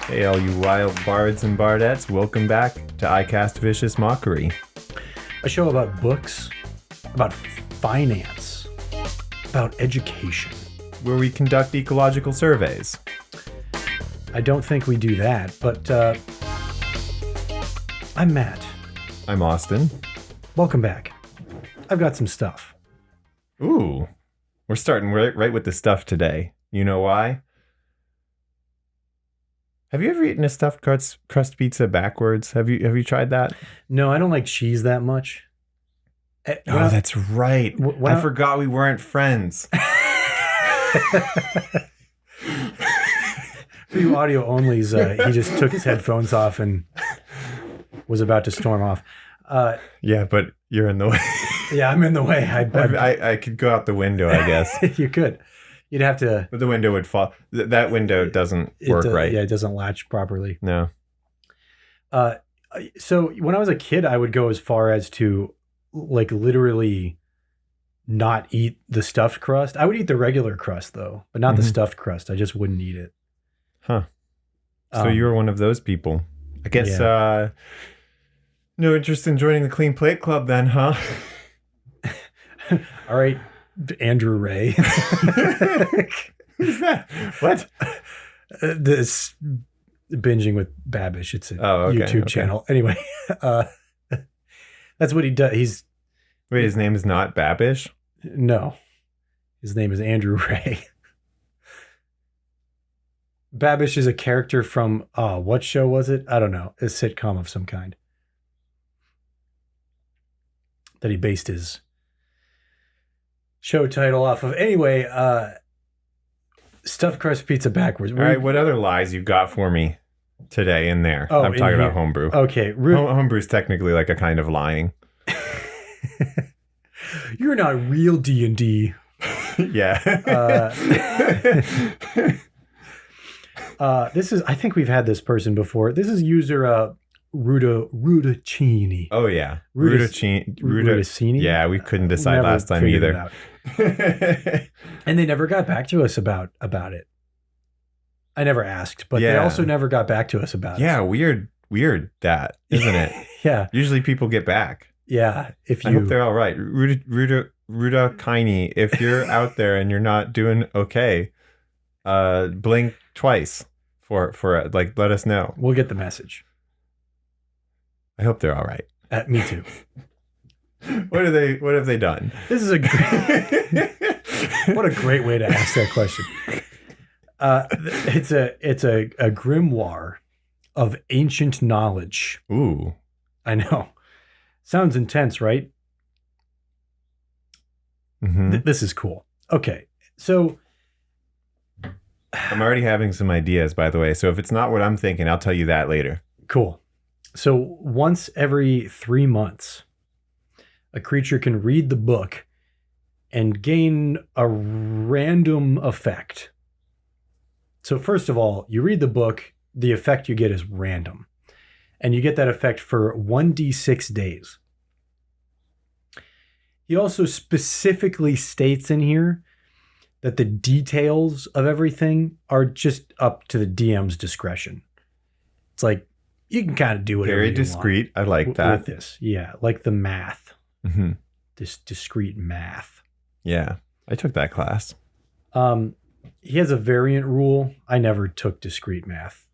Hey, all you wild bards and bardettes, welcome back to I Cast Vicious Mockery. A show about books, about finance, about education. Where we conduct ecological surveys. I don't think we do that, but I'm Matt. I'm Austin. Welcome back. I've got some stuff. Ooh, we're starting right with the stuff today. You know why? Have you ever eaten a stuffed crust pizza backwards? Have you tried that? No, I don't like cheese that much. That's right. I forgot we weren't friends. For you audio onlys, he just took his headphones off and was about to storm off. Yeah, but you're in the way. Yeah, I'm in the way. I could go out the window, I guess. You could. You'd have to. But the window would fall. That window doesn't work right. Yeah, it doesn't latch properly. No. So when I was a kid, I would go as far as to like literally not eat the stuffed crust. I would eat the regular crust though, but not the stuffed crust. I just wouldn't eat it. Huh. So you were one of those people. I guess no interest in joining the Clean Plate Club then, huh? All right, Andrew Ray. Who's that? What? This Binging with Babish. It's a YouTube channel. Anyway, that's what he does. Wait, his name is not Babish? No. His name is Andrew Ray. Babish is a character from, what show was it? I don't know. A sitcom of some kind. That he based his show title off of. Anyway, stuffed crust pizza backwards. All right, what other lies you got for me today in there? I'm talking about homebrew. Okay. Homebrew is technically like a kind of lying. You're not real D&D. Yeah. This is, I think we've had this person before. This is user Rudoccini. Oh, yeah. Rudoccini. Yeah, we couldn't decide last time either. And they never got back to us about it. I never asked, but they also never got back to us about it. Yeah, weird that, isn't it? Yeah. Usually people get back. Yeah. I hope they're all right. Rudoccini, if you're out there and you're not doing okay, blink twice for like, let us know. We'll get the message. I hope they're all right. Me too. What have they done? This is what a great way to ask that question. It's a grimoire of ancient knowledge. Ooh. I know. Sounds intense, right? Mm-hmm. This is cool. Okay. So I'm already having some ideas, by the way. So if it's not what I'm thinking, I'll tell you that later. Cool. So once every 3 months, a creature can read the book and gain a random effect. So first of all, you read the book, the effect you get is random. And you get that effect for 1d6 days. He also specifically states in here that the details of everything are just up to the DM's discretion. It's like, you can kind of do whatever Very you discreet. want I like that. with this. Yeah, like the math. Mm-hmm. This discrete math. Yeah, I took that class. He has a variant rule. I never took discrete math.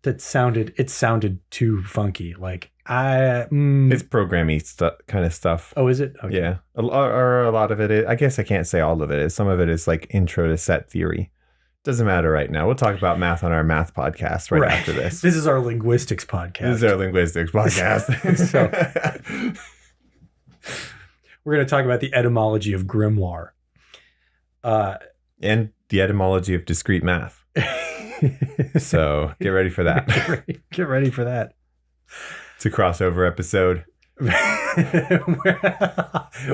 It sounded too funky. Like it's programmy kind of stuff. Oh, is it? Okay. Yeah, a lot of it is. I guess I can't say all of it is. Some of it is like intro to set theory. Doesn't matter right now. We'll talk about math on our math podcast right after this. This is our linguistics podcast. So we're going to talk about the etymology of grimoire. And the etymology of discrete math. So get ready for that. Get ready for that. It's a crossover episode.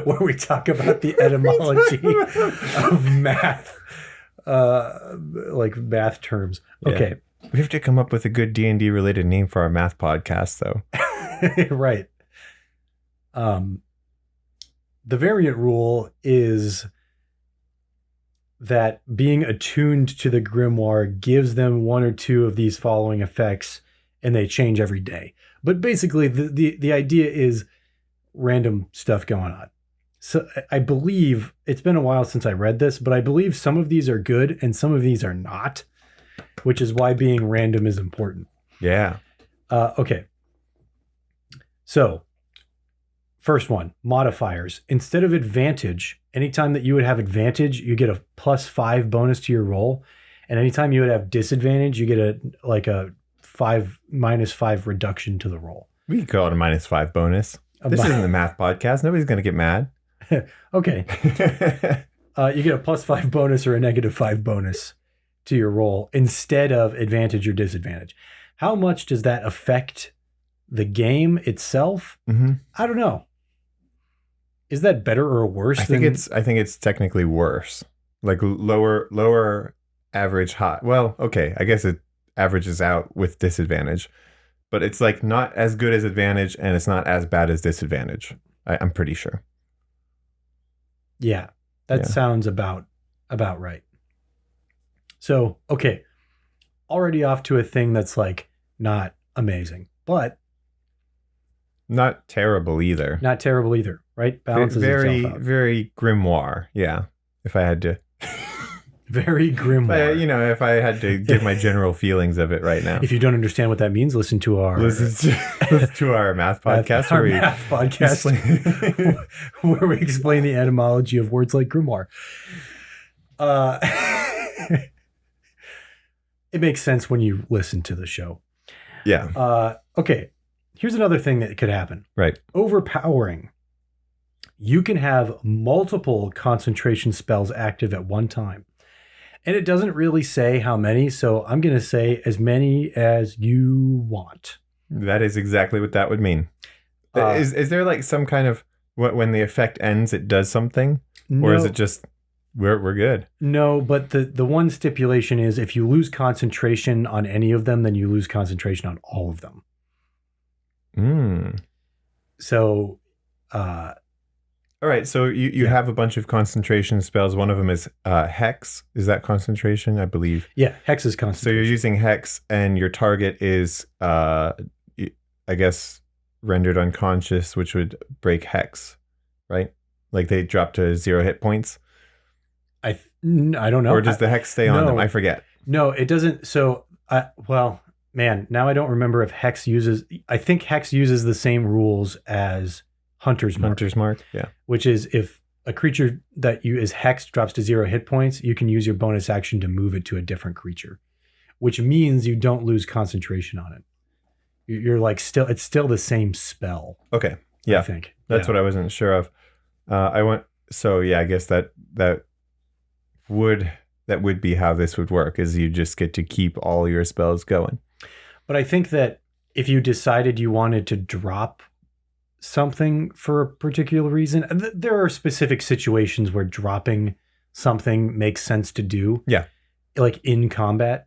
where we talk about the etymology of math. Like math terms. Okay. Yeah. We have to come up with a good D&D related name for our math podcast, though. Right. The variant rule is that being attuned to the grimoire gives them one or two of these following effects, and they change every day. But basically, the idea is random stuff going on. So I believe, it's been a while since I read this, but I believe some of these are good and some of these are not, which is why being random is important. Yeah. Okay. So, first one, modifiers. Instead of advantage, anytime that you would have advantage, you get a +5 bonus to your roll. And anytime you would have disadvantage, you get a -5 reduction to the roll. We could call it a -5 bonus. This isn't a math podcast. Nobody's going to get mad. Okay. You get a +5 bonus or a -5 bonus to your roll instead of advantage or disadvantage. How much does that affect the game itself? Mm-hmm. I don't know. Is that better or worse? I think it's technically worse. Like lower average high. Well, okay. I guess it averages out with disadvantage, but it's like not as good as advantage, and it's not as bad as disadvantage. I'm pretty sure. Yeah, that sounds about right. So, okay, already off to a thing that's like not amazing, but not terrible either. Not terrible either, right? Balances itself out. Very grimoire. Yeah, if I had to. Very grimoire. If I had to give my general feelings of it right now. If you don't understand what that means, listen to our math podcast. Where we explain the etymology of words like grimoire. It makes sense when you listen to the show. Yeah. Okay. Here's another thing that could happen. Right. Overpowering. You can have multiple concentration spells active at one time. And it doesn't really say how many, so I'm going to say as many as you want. That is exactly what that would mean. Is there like some kind of, when the effect ends, it does something? No, or is it just, we're good? No, but the one stipulation is if you lose concentration on any of them, then you lose concentration on all of them. So... all right, so you have a bunch of concentration spells. One of them is Hex. Is that concentration, I believe? Yeah, Hex is concentration. So you're using Hex, and your target is, I guess, rendered unconscious, which would break Hex, right? Like they drop to 0 hit points? I don't know. Or does the Hex stay on them? I forget. No, it doesn't. So, well, man, now I don't remember if Hex uses... I think Hex uses the same rules as... Hunter's Mark, yeah. Which is if a creature that is hexed drops to 0 hit points, you can use your bonus action to move it to a different creature, which means you don't lose concentration on it. You're like it's still the same spell. Okay, yeah, I think that's what I wasn't sure of. I guess that would be how this would work, is you just get to keep all your spells going. But I think that if you decided you wanted to drop something for a particular reason, there are specific situations where dropping something makes sense to do. Yeah. Like in combat,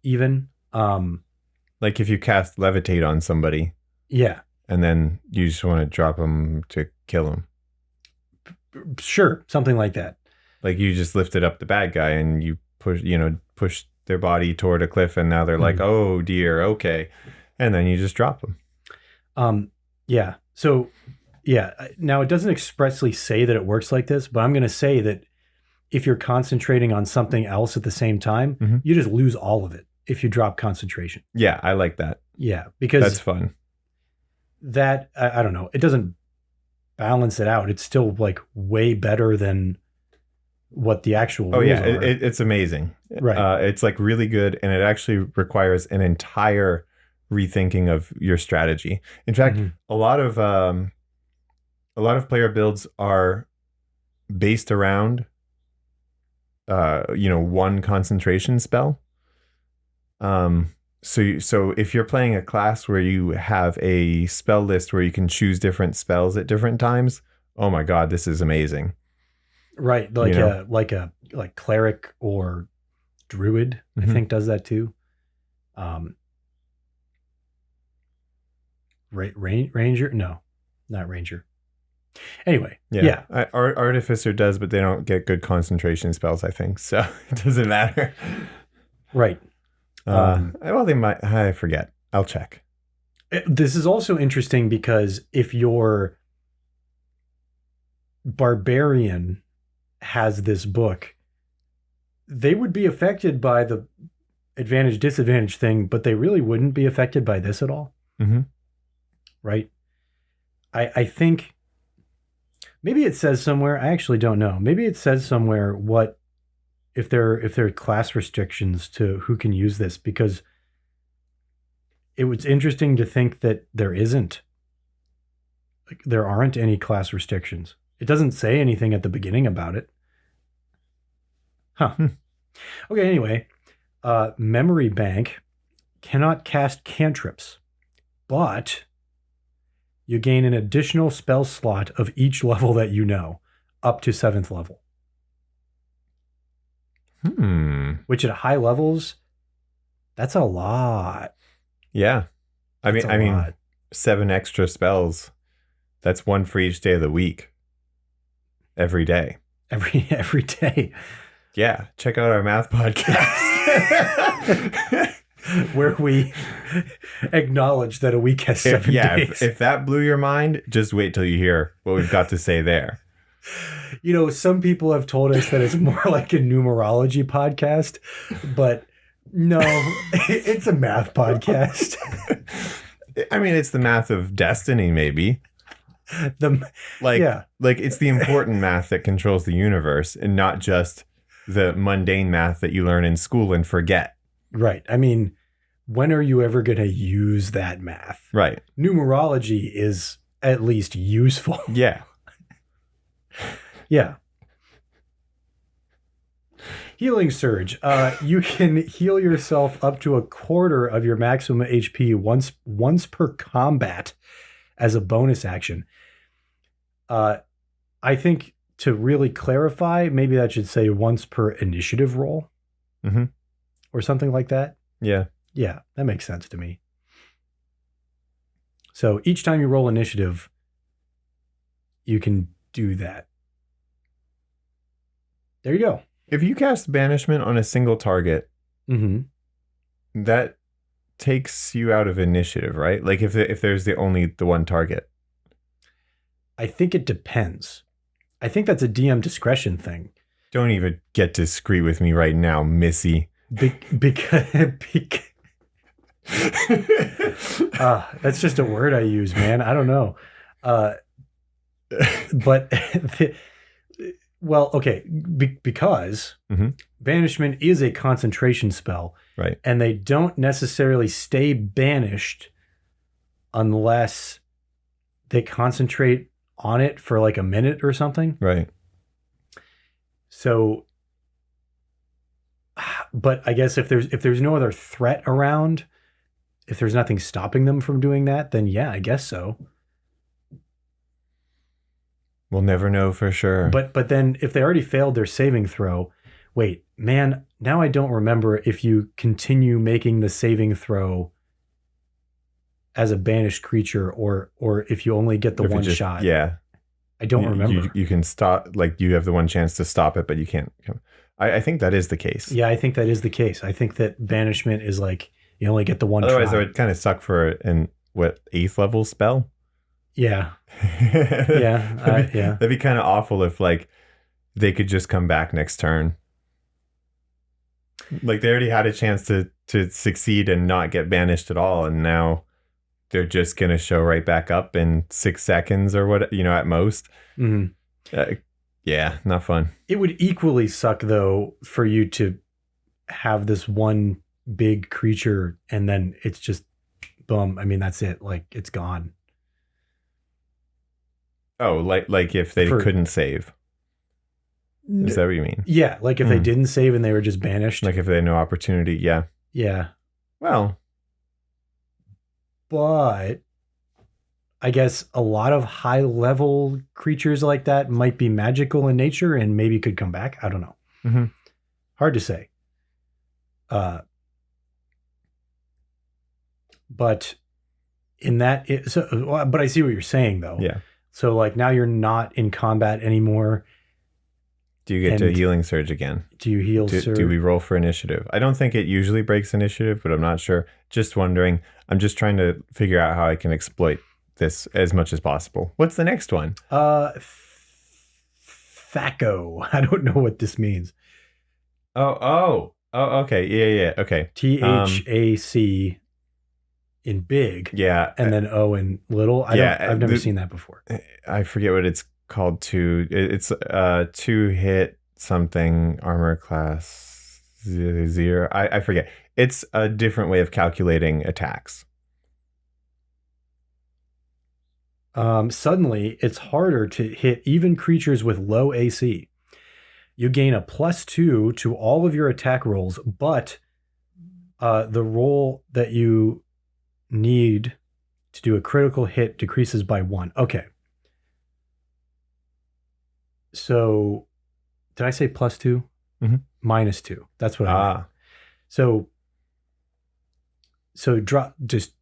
even. Like if you cast Levitate on somebody. Yeah. And then you just want to drop them to kill them. Sure. Something like that. Like you just lifted up the bad guy and you push their body toward a cliff, and now they're like, oh dear, okay. And then you just drop them. Yeah. So, yeah, now it doesn't expressly say that it works like this, but I'm going to say that if you're concentrating on something else at the same time, you just lose all of it if you drop concentration. Yeah, I like that. Yeah, because that's fun. That, I don't know, it doesn't balance it out. It's still like way better than what the actual rules are. It's amazing. Right. It's like really good, and it actually requires an entire rethinking of your strategy. In fact, a lot of player builds are based around one concentration spell. So if you're playing a class where you have a spell list where you can choose different spells at different times, oh my god, this is amazing. Right, like like cleric or druid, I think does that too. Ranger? No, not ranger. Anyway, Yeah. Artificer does, but they don't get good concentration spells, I think. So it doesn't matter. right. Well, they might. I forget. I'll check. This is also interesting because if your barbarian has this book, they would be affected by the advantage disadvantage thing, but they really wouldn't be affected by this at all. Mm-hmm. Right? I think maybe it says somewhere, I actually don't know. Maybe it says somewhere what if there are class restrictions to who can use this, because it was interesting to think that there isn't. Like, there aren't any class restrictions. It doesn't say anything at the beginning about it. Huh. Okay, anyway. Memory Bank cannot cast cantrips, but you gain an additional spell slot of each level that you know, up to 7th level. Which at high levels, that's a lot. Yeah. I mean, 7 extra spells. That's 1 for each day of the week. Every day. Every day. Yeah. Check out our math podcast. Where we acknowledge that a week has 7 days. If that blew your mind, just wait till you hear what we've got to say there. You know, some people have told us that it's more like a numerology podcast, but no, it's a math podcast. I mean, it's the math of destiny, maybe. Like it's the important math that controls the universe, and not just the mundane math that you learn in school and forget. Right. I mean, when are you ever going to use that math? Right. Numerology is at least useful. Yeah. Yeah. Healing Surge. You can heal yourself up to a quarter of your maximum HP once per combat as a bonus action. I think to really clarify, maybe that should say once per initiative roll. Mm-hmm. Or something like that. Yeah. Yeah, that makes sense to me. So each time you roll initiative, you can do that. There you go. If you cast Banishment on a single target, that takes you out of initiative, right? Like if there's the one target. I think it depends. I think that's a DM discretion thing. Don't even get discreet with me right now, Missy. Because that's just a word I use, man. I don't know. But well, okay, because banishment is a concentration spell, right? And they don't necessarily stay banished unless they concentrate on it for like a minute or something, right? So, but I guess if there's no other threat around, if there's nothing stopping them from doing that, then yeah, I guess so. We'll never know for sure. But then if they already failed their saving throw, wait, man, now I don't remember if you continue making the saving throw as a banished creature or if you only get the one shot. Yeah. I don't remember. You can stop, like you have the one chance to stop it, but you can't. I think that is the case. Yeah, I think that is the case. I think that banishment is like you only get the one Otherwise, try. it would kind of suck for an 8th level spell. Yeah. Yeah. Yeah. That'd be kind of awful if like they could just come back next turn. Like they already had a chance to succeed and not get banished at all, and now they're just gonna show right back up in 6 seconds or what, at most. Mm-hmm. Yeah, not fun. It would equally suck though for you to have this one big creature and then it's just boom. I mean, that's it. Like it's gone. Oh, like if they couldn't save. Is that what you mean? Yeah, like if they didn't save and they were just banished. Like if they had no opportunity, yeah. Yeah. Well. But I guess a lot of high-level creatures like that might be magical in nature and maybe could come back. I don't know. Mm-hmm. Hard to say. But in that, but I see what you're saying though. Yeah. So like now you're not in combat anymore. Do you get to And healing surge again? Do you heal surge? Do we roll for initiative? I don't think it usually breaks initiative, but I'm not sure. Just wondering. I'm just trying to figure out how I can exploit this as much as possible. What's the next one? Thaco. I don't know what this means. Oh, okay. Yeah, okay. THAC in big. Yeah. And then O in little. I've never seen that before. I forget what it's called too. It's 2-hit something armor class 0. I forget. It's a different way of calculating attacks. Suddenly, it's harder to hit even creatures with low AC. You gain a +2 to all of your attack rolls, but the roll that you need to do a critical hit decreases by 1. Okay. So, did I say +2? Mm-hmm. -2. That's what I meant. So drop just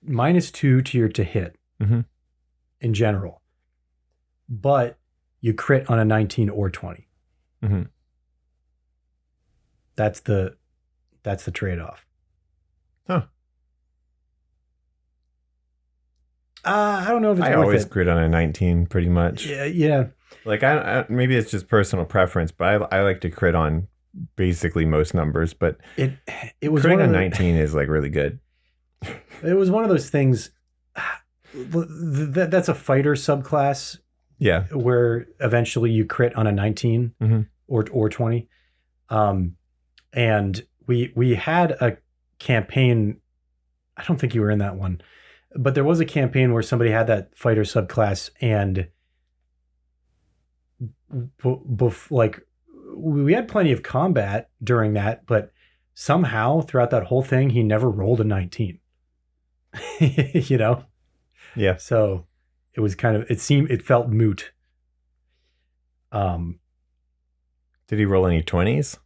-2 to hit. Mm-hmm. In general, but you crit on a 19 or 20. Mm-hmm. That's the trade-off. Huh. I don't know if it's I worth always it. crit on a 19 pretty much. Yeah. Like I maybe it's just personal preference, but I like to crit on basically most numbers, but it was critting on 19 is like really good. It was one of those things. That's a fighter subclass. Yeah. Where eventually you crit on a 19 or 20. And we had a campaign. I don't think you were in that one, but there was a campaign where somebody had that fighter subclass, and like we had plenty of combat during that, but somehow throughout that whole thing, he never rolled a 19. You know? Yeah. So it was it felt moot. Did he roll any 20s?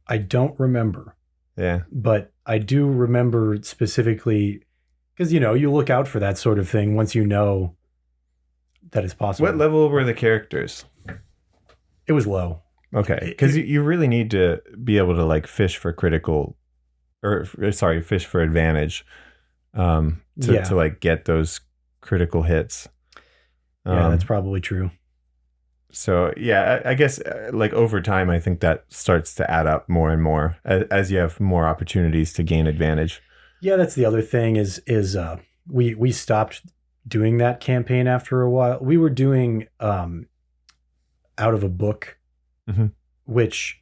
I don't remember. Yeah. But I do remember specifically because, you look out for that sort of thing once you know that it's possible. What level were the characters? It was low. Okay. Because you really need to be able to like fish for fish for advantage. To like get those critical hits. Yeah, that's probably true. So yeah, I guess like over time, I think that starts to add up more and more as you have more opportunities to gain advantage. Yeah, that's the other thing is we stopped doing that campaign after a while. We were doing out of a book, which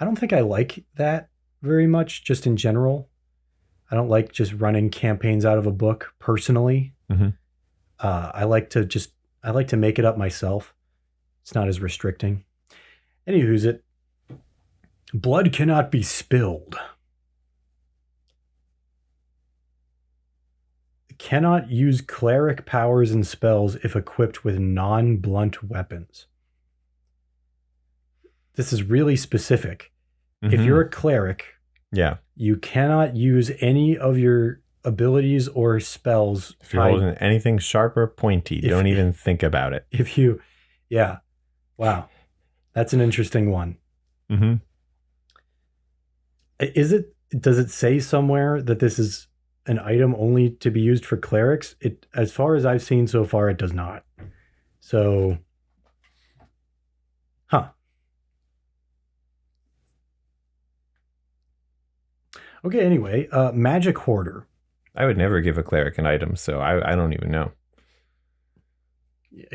I don't think I like that very much just in general. I don't like just running campaigns out of a book personally. I like to make it up myself. It's not as restricting. Anywho's it. Blood cannot be spilled. Cannot use cleric powers and spells if equipped with non-blunt weapons. This is really specific. If you're a cleric, you cannot use any of your abilities or spells. If you're holding anything sharp or pointy, don't even think about it. Wow. That's an interesting one. Does it say somewhere that this is an item only to be used for clerics? As far as I've seen so far, it does not. So, Okay, anyway, Magic Hoarder. I would never give a cleric an item, so I don't even know.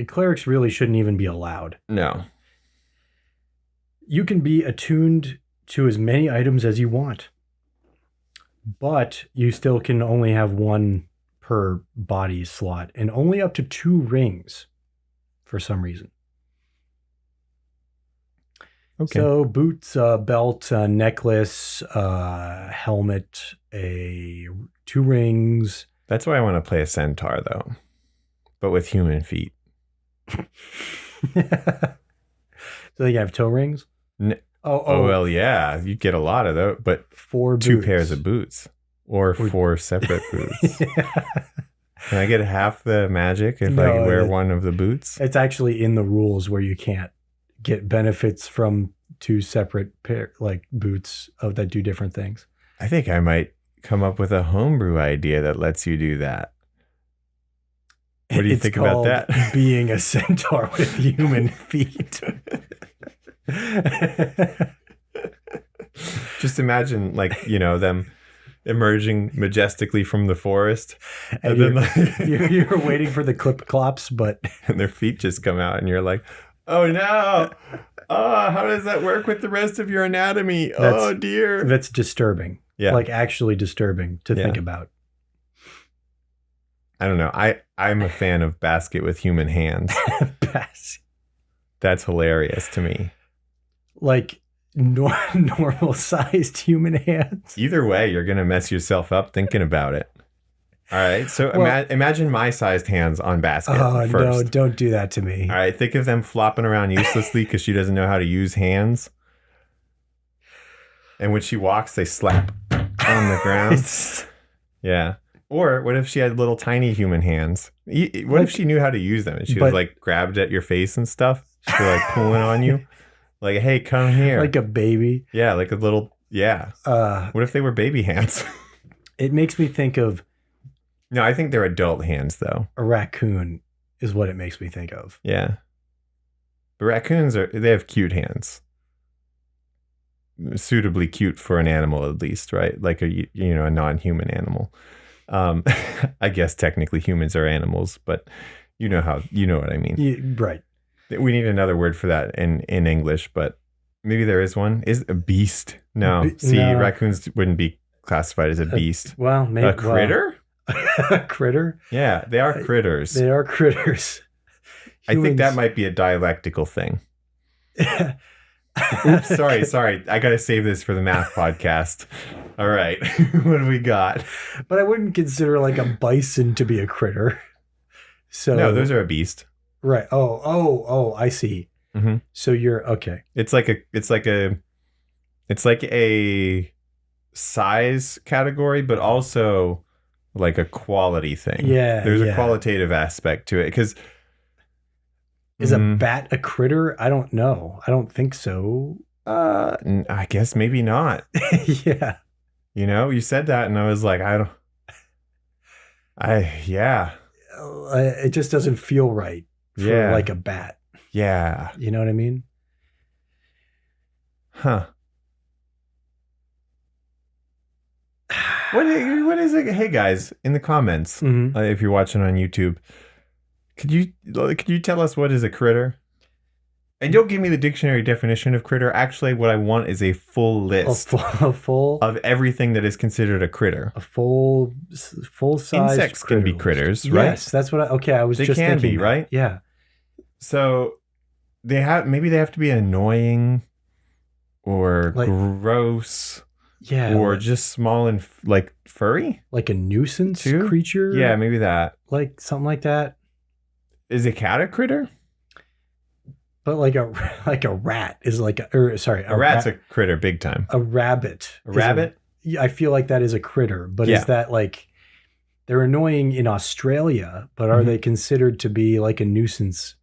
Clerics really shouldn't even be allowed. No. You can be attuned to as many items as you want, but you still can only have one per body slot and only up to 2 rings for some reason. Okay. So boots, belt, necklace, helmet, 2 rings. That's why I want to play a centaur, though, but with human feet. So you have toe rings? Oh, well, yeah. You get a lot of those, but 4 2 boots. pairs of boots or 4 separate boots. Can I get half the magic if I No, wear one of the boots? It's actually in the rules where you can't get benefits from two separate boots that do different things. I think I might come up with a homebrew idea that lets you do that. What do you think about that? Being a centaur with human feet. Just imagine, like, them emerging majestically from the forest, and then you're waiting for the clip clops, but and their feet just come out, and you're like, "Oh no! How does that work with the rest of your anatomy? Oh dear!" That's disturbing. Yeah, like actually disturbing to think about. I don't know. I'm a fan of basket with human hands. That's hilarious to me. Like normal sized human hands. Either way, you're gonna mess yourself up thinking about it. All right. So imagine my sized hands on basket. Oh first. No! Don't do that to me. All right. Think of them flopping around uselessly because she doesn't know how to use hands. And when she walks, they slap on the ground. Yeah. Or what if she had little tiny human hands? What if she knew how to use them and she was like grabbed at your face and stuff? She's like pulling on you. Like, hey, come here. Like a baby. Yeah, like a little, yeah. What if they were baby hands? It makes me think of... No, I think they're adult hands, though. A raccoon is what it makes me think of. Yeah. But raccoons, they have cute hands. Suitably cute for an animal, at least, right? Like a non-human animal. I guess technically humans are animals, but you know what I mean. Yeah, right. We need another word for that in English, but maybe there is one. Is a beast? No. No. Raccoons wouldn't be classified as a beast. Well, maybe a critter. A critter? Yeah, they are critters. They are critters. I think that might be a dialectical thing. Oops, sorry. I got to save this for the math podcast. All right. What do we got? But I wouldn't consider like a bison to be a critter. So no, those are a beast. Right. Oh, I see. Mm-hmm. So you're okay. It's like a size category, but also like a quality thing. Yeah. There's a qualitative aspect to it because is a bat a critter? I don't know. I don't think so. I guess maybe not. Yeah. You said that and I was like, yeah. It just doesn't feel right. For like a bat. Yeah. You know what I mean? Huh. What is it? Hey guys, in the comments, if you're watching on YouTube, could you tell us what is a critter? And don't give me the dictionary definition of critter. Actually, what I want is a full list of everything that is considered a critter. A full size. Insects can be critters, right? Yes, that's what I was just thinking. They can be, right? Yeah. So maybe they have to be annoying or like, gross. Yeah. Or just small and like furry? Like a nuisance creature? Yeah, maybe that. Like something like that. Is a cat a critter? But like a rat is like a rat's a critter big time. A rabbit. A rabbit? I feel like that is a critter, but is that like they're annoying in Australia, but are they considered to be like a nuisance?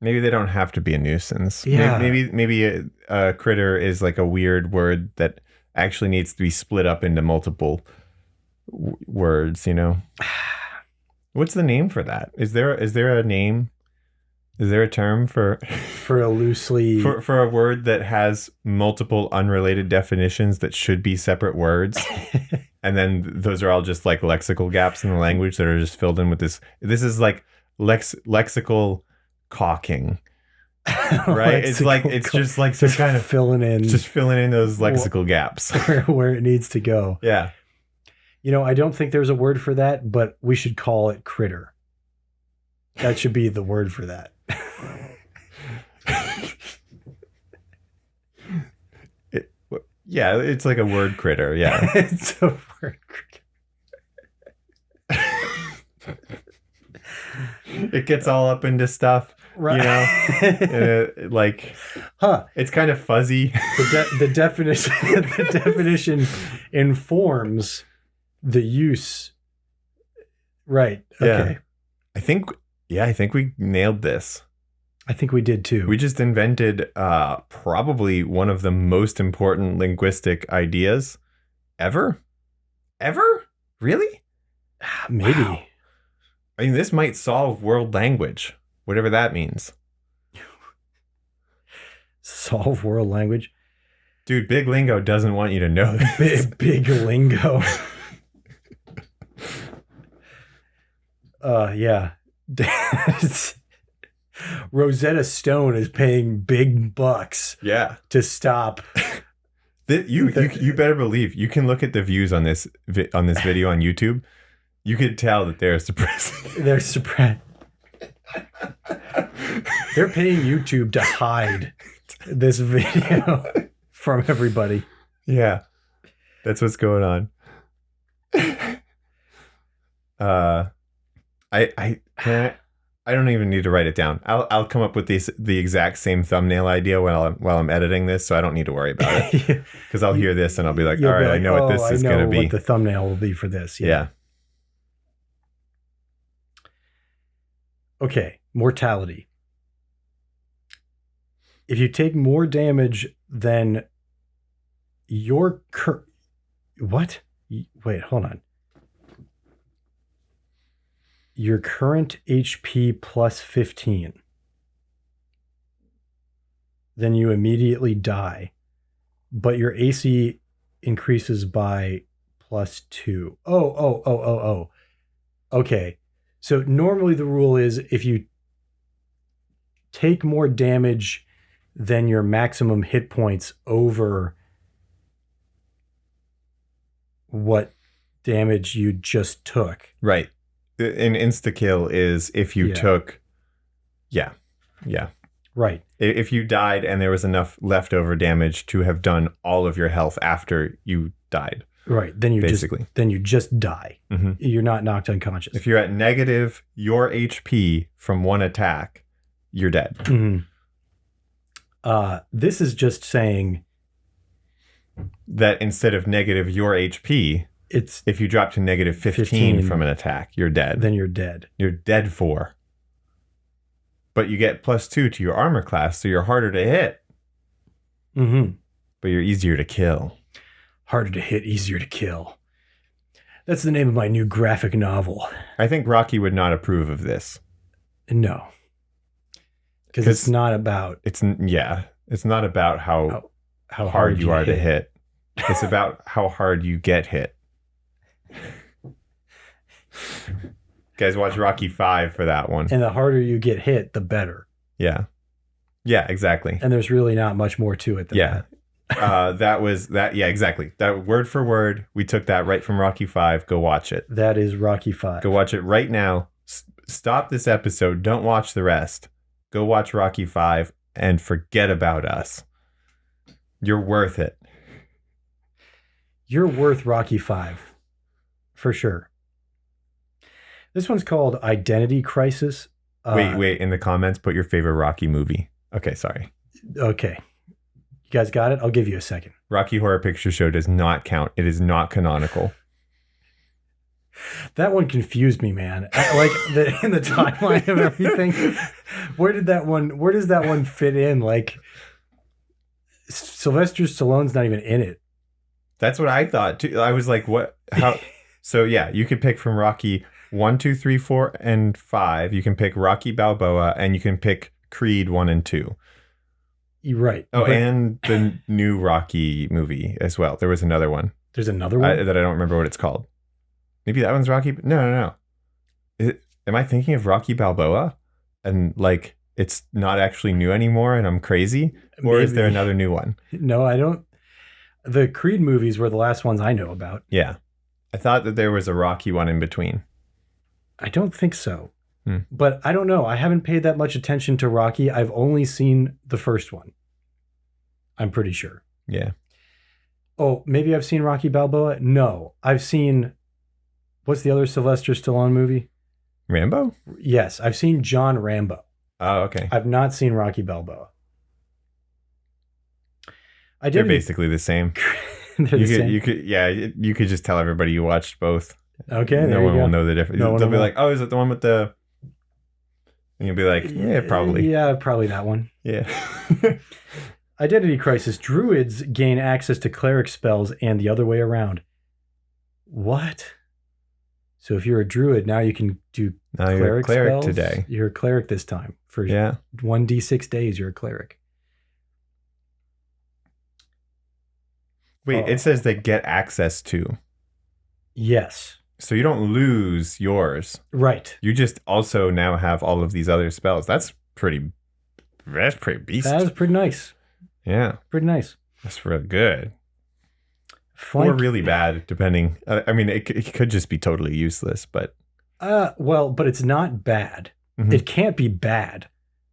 Maybe they don't have to be a nuisance. Yeah. Maybe a critter is like a weird word that actually needs to be split up into multiple words, What's the name for that? Is there a name? Is there a term for a loosely for a word that has multiple unrelated definitions that should be separate words? And then those are all just like lexical gaps in the language that are just filled in with this. This is like lexical caulking. Right? It's just like some kind of filling in those lexical gaps where it needs to go. Yeah. I don't think there's a word for that, but we should call it critter. That should be the word for that. Yeah, it's like a word critter. Yeah. It's a word critter. It gets all up into stuff. Right. It's kind of fuzzy. The definition informs the use Right. Okay. I think we nailed this. I think we did too. We just invented probably one of the most important linguistic ideas ever. Ever? Really? Maybe. Wow. I mean, this might solve world language, whatever that means. Solve world language? Dude, Big Lingo doesn't want you to know this. Big Lingo. Yeah. Rosetta Stone is paying big bucks to stop. You better believe you can look at the views on this video on YouTube. You could tell that they're suppressing. They're suppressed. They're paying YouTube to hide this video from everybody. Yeah, that's what's going on. I don't even need to write it down. I'll come up with the exact same thumbnail idea while I'm editing this, so I don't need to worry about it. Because I'll hear this and I'll be like, all right, I know what this is going to be. What the thumbnail will be for this. Yeah. Okay, mortality. If you take more damage than your what? Wait, hold on. Your current HP plus 15, then you immediately die, but your AC increases by plus 2. Oh. Okay. So normally the rule is if you take more damage than your maximum hit points over what damage you just took. Right. An insta-kill is if you took... Yeah. Right. If you died and there was enough leftover damage to have done all of your health after you died. Right. Then you just die. Mm-hmm. You're not knocked unconscious. If you're at negative your HP from one attack, you're dead. Mm-hmm. This is just saying that instead of negative your HP, it's if you drop to negative 15 from an attack, you're dead. Then you're dead. You're dead 4. But you get plus 2 to your armor class, so you're harder to hit. Mm-hmm. But you're easier to kill. Harder to hit, easier to kill. That's the name of my new graphic novel. I think Rocky would not approve of this. No. Because it's not about... It's not about how hard you are to hit. It's about how hard you get hit. Guys, watch Rocky 5 for that one. And the harder you get hit, the better. Yeah. Yeah, exactly. And there's really not much more to it than that. That was that. Yeah, exactly. That word for word. We took that right from Rocky 5. Go watch it. That is Rocky 5. Go watch it right now. Stop this episode. Don't watch the rest. Go watch Rocky 5 and forget about us. You're worth it. You're worth Rocky 5. For sure. This one's called Identity Crisis. Wait. In the comments, put your favorite Rocky movie. Okay, sorry. Okay. You guys got it? I'll give you a second. Rocky Horror Picture Show does not count. It is not canonical. That one confused me, man. In the timeline of everything. Where does that one fit in? Like, Sylvester Stallone's not even in it. That's what I thought too. I was like, what? How? So yeah, you could pick from Rocky 1, 2, 3, 4, and 5. You can pick Rocky Balboa, and you can pick Creed 1 and 2. You're right. Oh, and the new Rocky movie as well. There was another one. There's another one that I don't remember what it's called. Maybe that one's Rocky. No. Am I thinking of Rocky Balboa? And like, it's not actually new anymore and I'm crazy? Or Maybe. Is there another new one? No, I don't. The Creed movies were the last ones I know about. Yeah. I thought that there was a Rocky one in between. I don't think so. But I don't know. I haven't paid that much attention to Rocky. I've only seen the first one. I'm pretty sure. Yeah. Oh, maybe I've seen Rocky Balboa? No. I've seen... What's the other Sylvester Stallone movie? Rambo? Yes, I've seen John Rambo. Oh, okay. I've not seen Rocky Balboa. They're basically the same. They're the same. You could just tell everybody you watched both. Okay, No there you one go. will know the difference. No one They'll be will. like, "Oh, is it the one with the?" And you'll be like, "Yeah, probably." Yeah, probably that one. Yeah. Identity crisis. Druids gain access to cleric spells and the other way around. What? So if you're a druid, now you can do Now you're a cleric cleric spells? today. You're a cleric this time. For Yeah. 1d6 days, you're a cleric. Wait, it says they get access to. Yes. So you don't lose yours. Right. You just also now have all of these other spells. That's pretty beast. That was pretty nice. Yeah. Pretty nice. That's really good. Flank, Or really bad, depending. I mean, it could just be totally useless, but. well, but it's not bad. Mhm. It can't be bad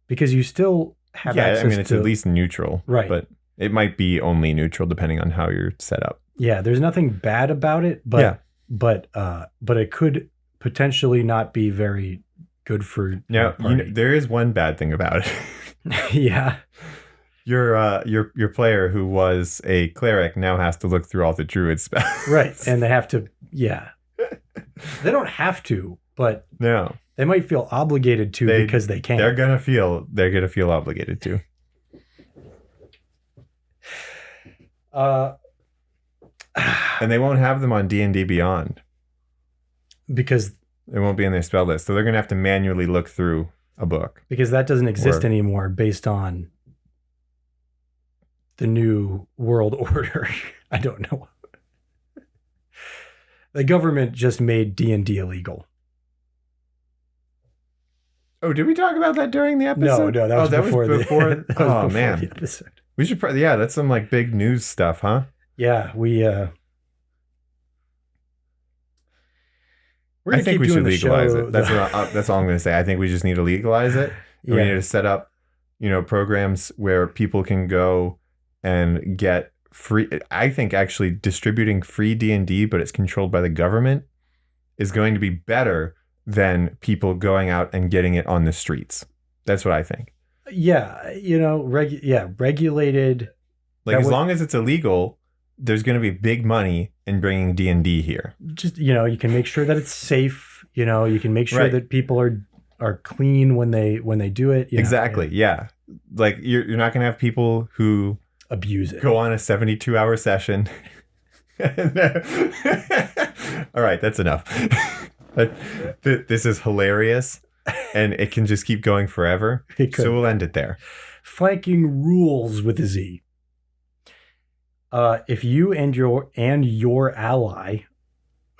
because you still have access I mean, it's to, at least neutral. Right. But it might be only neutral depending on how you're set up. Yeah, there's nothing bad about it, but but it could potentially not be very good for Now, party. there is one bad thing about it. Yeah. Your player who was a cleric now has to look through all the druid spells. Right. And they have to, yeah. They don't have to, but No. they might feel obligated to because they can. They're gonna feel obligated to. And they won't have them on D&D Beyond. Because It won't be in their spell list. So they're gonna have to manually look through a book. that doesn't exist Or- anymore based on the new world order. I don't know. The government just made D&D illegal. Oh, did we talk about that during the episode? No, that was before the before. that was Oh before man, the episode. we should. Yeah, that's some like big news stuff, huh? Yeah, we're I gonna think keep we doing should the legalize show. it. That's all I'm going to say. I think we just need to legalize it. And We need to set up, programs where people can go and get free. I think actually distributing free D&D, but it's controlled by the government, is going to be better than people going out and getting it on the streets. That's what I think. Yeah, regulated. Like That as would- long as it's illegal, there's going to be big money in bringing D&D here. Just you can make sure that it's safe. You can make sure Right. that people are clean when they do it. Exactly. And Yeah. Like you're not going to have people who abuse it. go on a 72-hour session. All right, that's enough. This is hilarious, and it can just keep going forever. It could. So we'll end it there. Flanking rules with a Z. If you and your ally,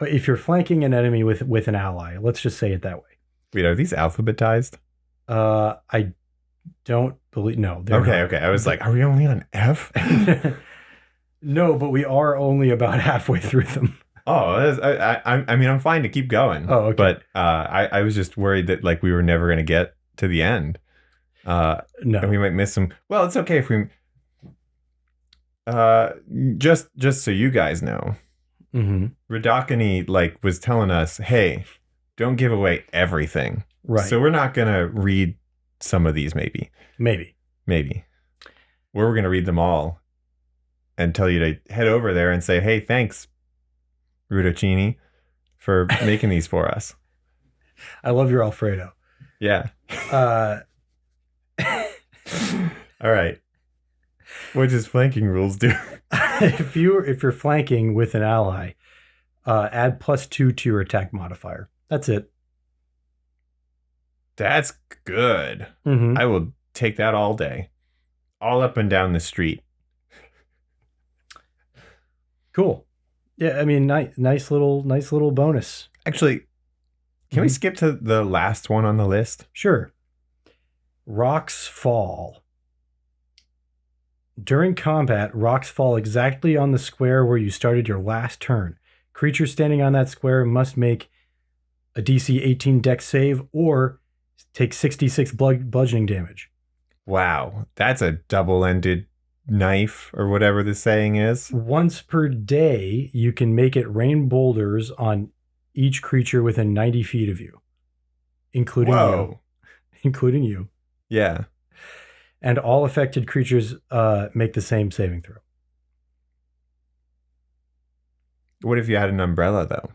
if you're flanking an enemy with an ally, let's just say it that way. Wait, are these alphabetized? I don't believe. No. they're not. Okay. I was like, are we only on F? No, but we are only about halfway through them. Oh, I mean, I'm fine to keep going. Oh, okay. But I was just worried that like we were never going to get to the end. And No. we might miss some. Well, it's okay if we. Just so you guys know, Mm-hmm. Rudoccini like was telling us, hey, don't give away everything. Right. So we're not gonna read some of these. Maybe. We're gonna read them all, and tell you to head over there and say, hey, thanks, Rudoccini, for making these for us. I love your Alfredo. Yeah. Uh, All right. What does flanking rules do? if you're flanking with an ally, add +2 to your attack modifier. That's it. That's good. Mm-hmm. I will take that all day. All up and down the street. Cool. Yeah, I mean, nice little bonus. Actually, can we skip to the last one on the list? Sure. Rocks fall. During combat, rocks fall exactly on the square where you started your last turn. Creatures standing on that square must make a DC 18 Dex save or take 66 bludgeoning damage. Wow, that's a double-ended knife or whatever the saying is. Once per day, you can make it rain boulders on each creature within 90 feet of you, including Whoa. you. Yeah. And all affected creatures make the same saving throw. What if you had an umbrella, though?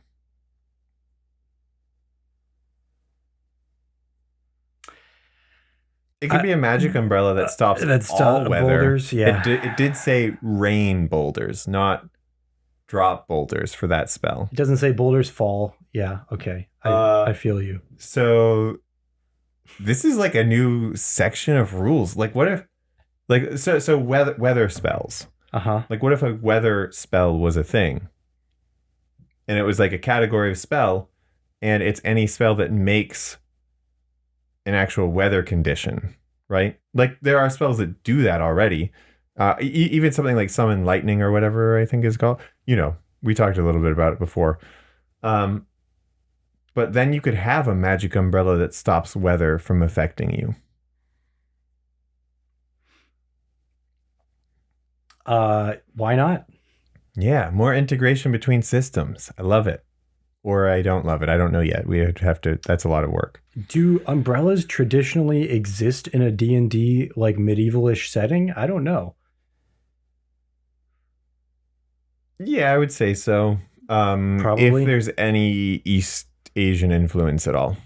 It could be a magic umbrella that stops all weather. Boulders, yeah. It did say rain boulders, not drop boulders for that spell. It doesn't say boulders fall. Yeah, okay. I feel you. So this is like a new section of rules. Like what if like so weather spells. Uh-huh. Like what if a weather spell was a thing? And it was like a category of spell, and it's any spell that makes an actual weather condition, right? Like there are spells that do that already. Even something like summon lightning or whatever I think is called. You know, we talked a little bit about it before. But then you could have a magic umbrella that stops weather from affecting you. Why not? Yeah, more integration between systems. I love it. Or I don't love it. I don't know yet. We have to, that's a lot of work. Do umbrellas traditionally exist in a D&D like medievalish setting? I don't know. Yeah, I would say so. Probably. If there's any East Asian influence at all.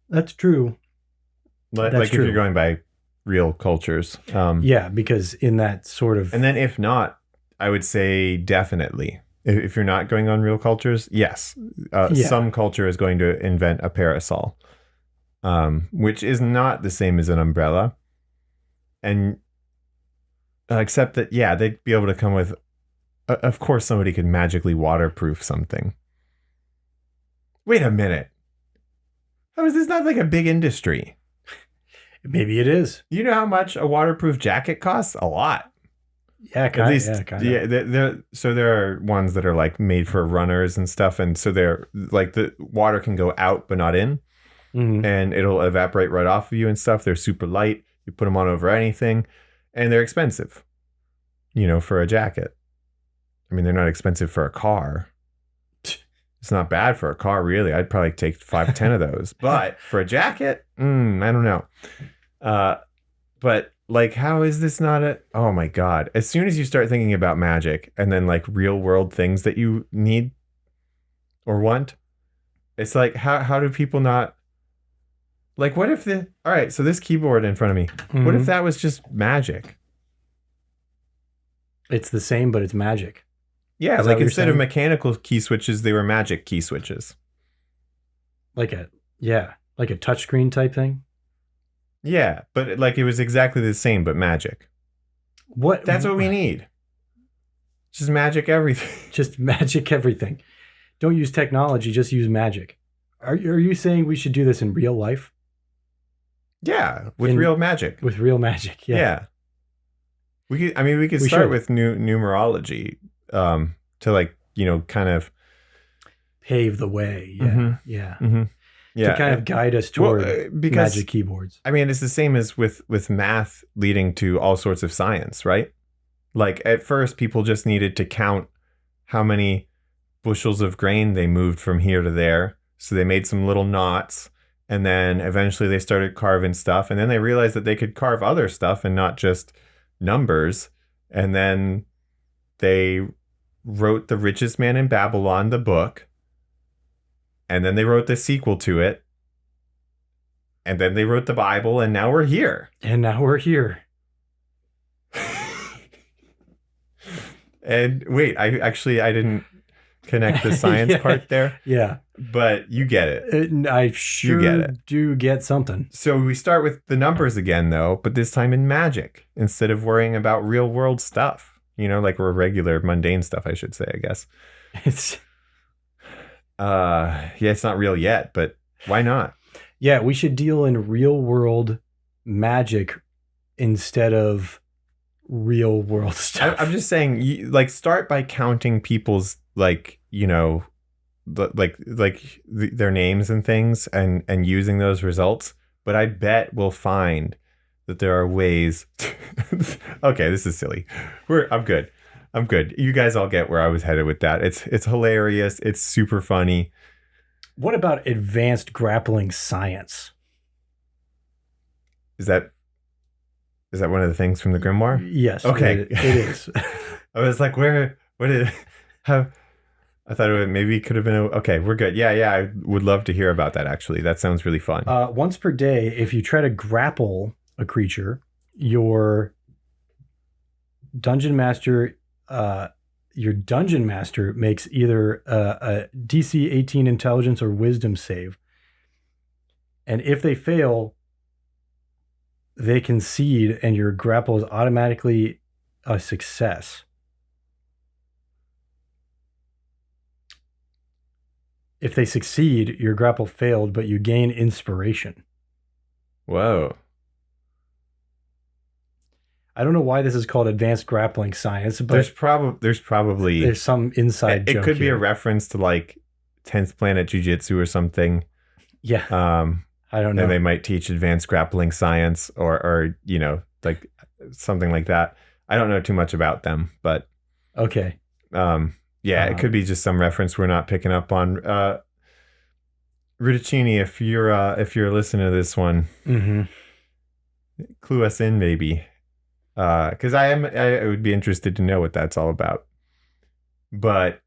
That's true. Like if you're going by real cultures. Yeah, because in that sort of... And then if not, I would say definitely. If you're not going on real cultures, yes. Some culture is going to invent a parasol, which is not the same as an umbrella. And except that, yeah, they'd be able to come with... of course, somebody could magically waterproof something. Wait a minute. How is this not like a big industry? Maybe it is. You know how much a waterproof jacket costs? A lot. Yeah, kind of. Yeah, so there are ones that are like made for runners and stuff, and so they're like the water can go out but not in, and it'll evaporate right off of you and stuff. They're super light. You put them on over anything, and they're expensive. You know, for a jacket. I mean, they're not expensive for a car. It's not bad for a car, really. I'd probably take 5 to 10 of those. But for a jacket, I don't know. But like, how is this not a... Oh my God. As soon as you start thinking about magic and then like real world things that you need or want, it's like, how do people not... Like, what if the... All right, so this keyboard in front of me, what if that was just magic? It's the same, but it's magic. Yeah, like instead of mechanical key switches, they were magic key switches. Like a touchscreen type thing? Yeah, but like it was exactly the same, but magic. What? That's what we need. Just magic everything. Just magic everything. Don't use technology, just use magic. Are you saying we should do this in real life? Yeah, with real magic. With real magic, yeah. Yeah. We could start with numerology. To like, you know, kind of pave the way. Yeah. Yeah. Yeah. To kind of guide us toward magic keyboards. I mean, it's the same as with math leading to all sorts of science, right? Like at first people just needed to count how many bushels of grain they moved from here to there. So they made some little knots, and then eventually they started carving stuff, and then they realized that they could carve other stuff and not just numbers. And then they wrote The Richest Man in Babylon, the book. And then they wrote the sequel to it. And then they wrote the Bible, and now we're here. And And wait, I didn't connect the science part there. Yeah. But you get it. I sure do get something. So we start with the numbers again, though, but this time in magic, instead of worrying about real world stuff. You know, like regular mundane stuff, I should say, I guess. It's it's not real yet, but why not? Yeah, we should deal in real world magic instead of real world stuff. I'm just saying, like, start by counting people's, like, you know, their names and things and using those results. But I bet we'll find that there are ways. Okay, this is silly. I'm good. You guys all get where I was headed with that. It's hilarious. It's super funny. What about advanced grappling science? Is that one of the things from the Grimoire? Yes. Okay. It is. I was like, how I thought maybe it could have been okay. We're good. Yeah, yeah. I would love to hear about that. Actually, that sounds really fun. Once per day, if you try to grapple a creature, your dungeon master, makes either a DC 18 intelligence or wisdom save, and if they fail, they concede, and your grapple is automatically a success. If they succeed, your grapple failed, but you gain inspiration. Whoa. I don't know why this is called advanced grappling science, but there's probably there's some inside joke. It could be here. a reference to like 10th Planet Jiu-Jitsu or something. Yeah. I don't know. And they might teach advanced grappling science or you know, like something like that. I don't know too much about them, but okay. Yeah, it could be just some reference we're not picking up on. Rudoccini, if you're listening to this one, clue us in maybe, because I would be interested to know what that's all about. But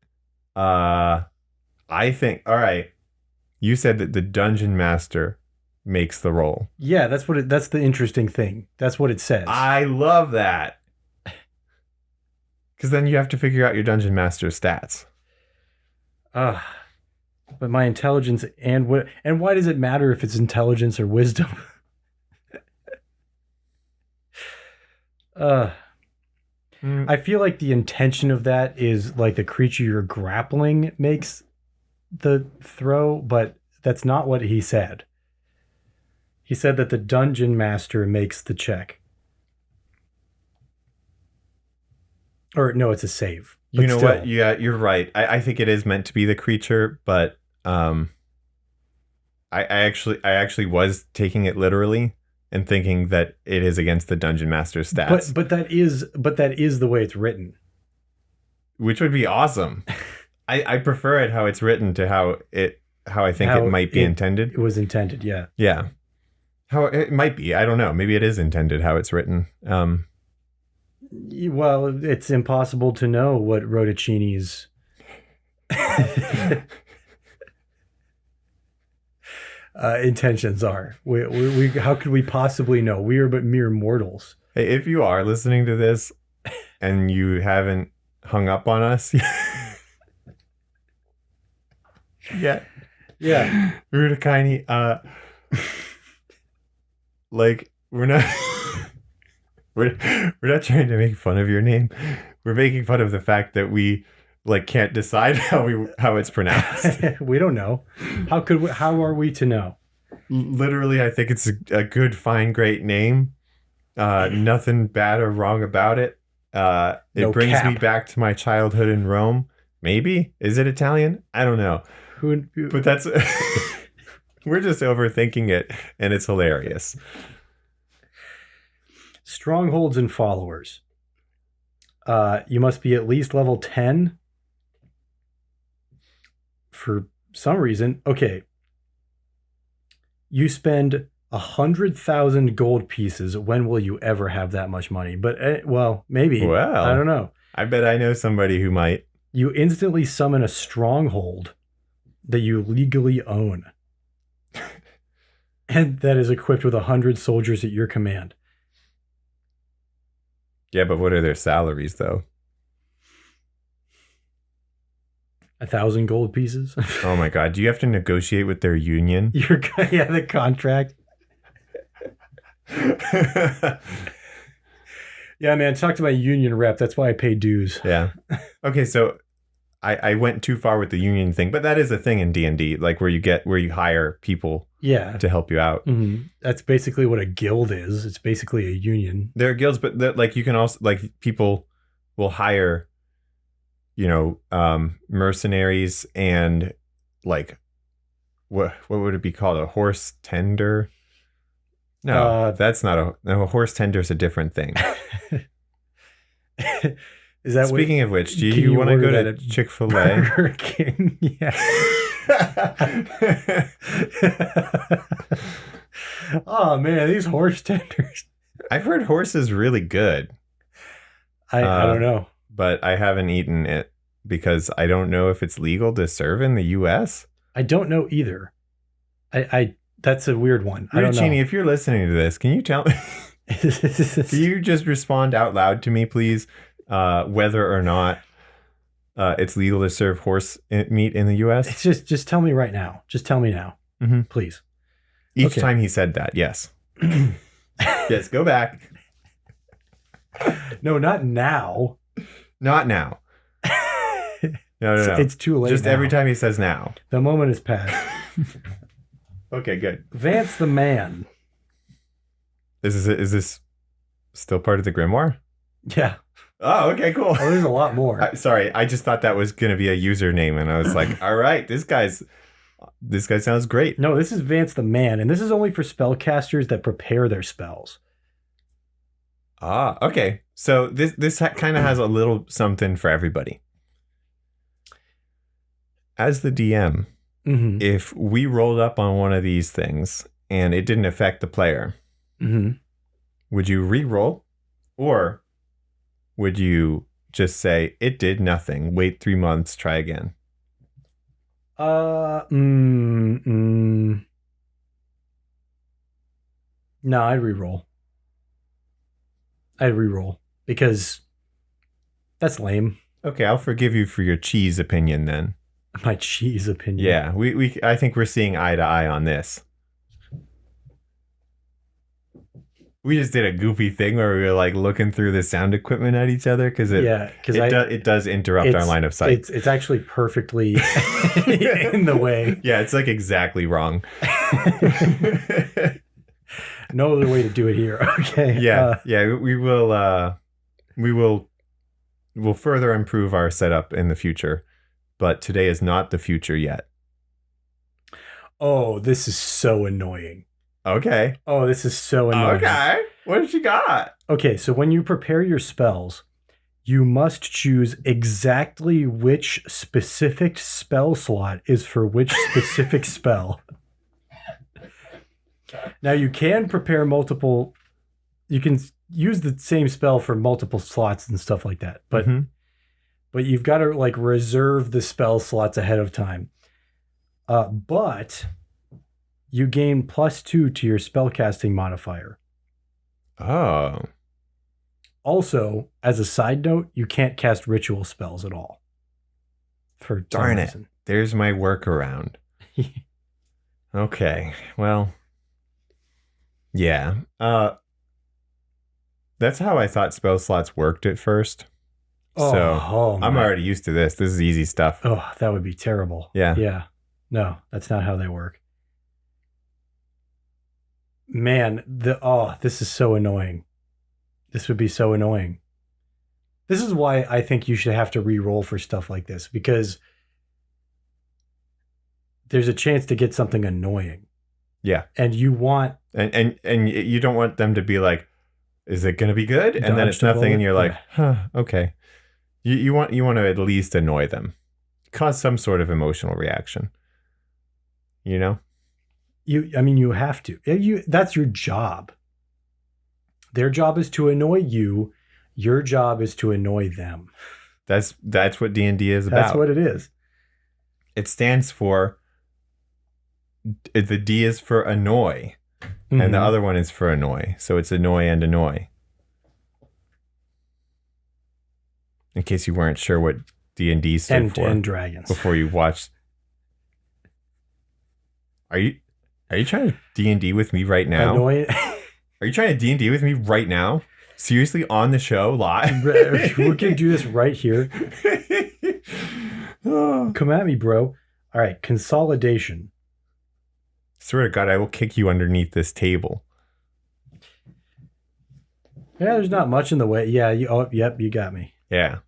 I think, all right, you said that the dungeon master makes the roll. Yeah, that's the interesting thing. That's what it says. I love that. Because then you have to figure out your dungeon master stats. But my intelligence and why does it matter if it's intelligence or wisdom? I feel like the intention of that is like the creature you're grappling makes the throw, but that's not what he said. He said that the dungeon master makes the check. Or no, it's a save. You know what? Yeah, you're right. I think it is meant to be the creature, but I actually was taking it literally and thinking that it is against the dungeon master's stats. But that is the way it's written. Which would be awesome. I prefer it how it's written to how I think it might be intended. It was intended, yeah. Yeah. How it might be. I don't know. Maybe it is intended how it's written. Well, it's impossible to know what Rudoccini's intentions are. We how could we possibly know? We are but mere mortals. Hey, if you are listening to this and you haven't hung up on us yet, yeah, Rudoccini, like we're not. We're not trying to make fun of your name. We're making fun of the fact that we like can't decide how it's pronounced. We don't know. How are we to know? Literally, I think it's a good, fine, great name. Nothing bad or wrong about it. It brings me back to my childhood in Rome. Maybe. Is it Italian? I don't know. But that's we're just overthinking it, and it's hilarious. Strongholds and followers. You must be at least level 10. For some reason, okay. You spend 100,000 gold pieces. When will you ever have that much money? But well, maybe. Well, I don't know. I bet I know somebody who might. You instantly summon a stronghold that you legally own, and that is equipped with 100 soldiers at your command. Yeah, but what are their salaries, though? 1,000 gold pieces. Oh my god! Do you have to negotiate with their union? The contract. Yeah, man. Talk to my union rep. That's why I pay dues. Yeah. Okay, so I went too far with the union thing, but that is a thing in D&D, like where you hire people. Yeah. To help you out. Mm-hmm. That's basically what a guild is. It's basically a union. There are guilds, but like you can also like people will hire, mercenaries and like what would it be called? A horse tender? No, that's not a horse tender is a different thing. Is that speaking of which, do you want to go to Chick-fil-A? Burger King, yeah. Oh man, these horse tenders. I've heard horse is really good. I don't know, but I haven't eaten it. because I don't know if it's legal to serve in the U.S. I don't know either. I that's a weird one. I don't know. Rudoccini, if you're listening to this, can you tell me? Can you just respond out loud to me, please, whether or not it's legal to serve horse meat in the U.S.? It's just tell me right now. Just tell me now, please. Each time he said that, yes. Yes, go back. No, not now. Not now. No. It's too late. Just now. every time he says now. The moment has passed. Okay, good. Vance the man. Is this still part of the Grimoire? Yeah. Oh, okay, cool. Oh, there's a lot more. Sorry, I just thought that was going to be a username, and I was like, all right, this guy sounds great. No, this is Vance the man, and this is only for spellcasters that prepare their spells. Ah, okay. So this kind of has a little something for everybody. As the DM, if we rolled up on one of these things and it didn't affect the player, would you re-roll, or would you just say it did nothing, wait 3 months, try again? No, I'd re-roll. Because that's lame. Okay, I'll forgive you for your cheese opinion then. My cheese opinion. Yeah, I think we're seeing eye to eye on this. We just did a goofy thing where we were like looking through the sound equipment at each other because it does interrupt our line of sight. It's actually perfectly in the way. Yeah, it's like exactly wrong. No other way to do it here. Okay. Yeah, we'll further improve our setup in the future, but today is not the future yet. Oh, this is so annoying. Okay. Oh, this is so annoying. Okay. What have you got? Okay, so when you prepare your spells, you must choose exactly which specific spell slot is for which specific spell. Now, you can prepare multiple... You can use the same spell for multiple slots and stuff like that. But but you've got to like reserve the spell slots ahead of time. But you gain +2 to your spellcasting modifier. Oh. Also, as a side note, you can't cast ritual spells at all. For darn it. There's my workaround. Okay. Well, yeah. That's how I thought spell slots worked at first. I'm already used to this. This is easy stuff. Oh, that would be terrible. Yeah. Yeah. No, that's not how they work. Man, this is so annoying. This would be so annoying. This is why I think you should have to re-roll for stuff like this, because there's a chance to get something annoying. Yeah. And you want... And you don't want them to be like, is it going to be good? And then it's nothing, and you're like, okay. You want to at least annoy them. Cause some sort of emotional reaction. You know? You have to. That's your job. Their job is to annoy you. Your job is to annoy them. That's what D&D is about. That's what it is. It stands for... The D is for annoy. And the other one is for annoy. So it's annoy and annoy. In case you weren't sure what D&D stood for. And dragons. Before you watched. Are you trying to D&D with me right now? Annoy. Are you trying to D&D with me right now? Seriously, on the show, live? We can do this right here. Come at me, bro. All right, consolidation. Swear to God, I will kick you underneath this table. Yeah, there's not much in the way. Yeah, yep, you got me. Yeah.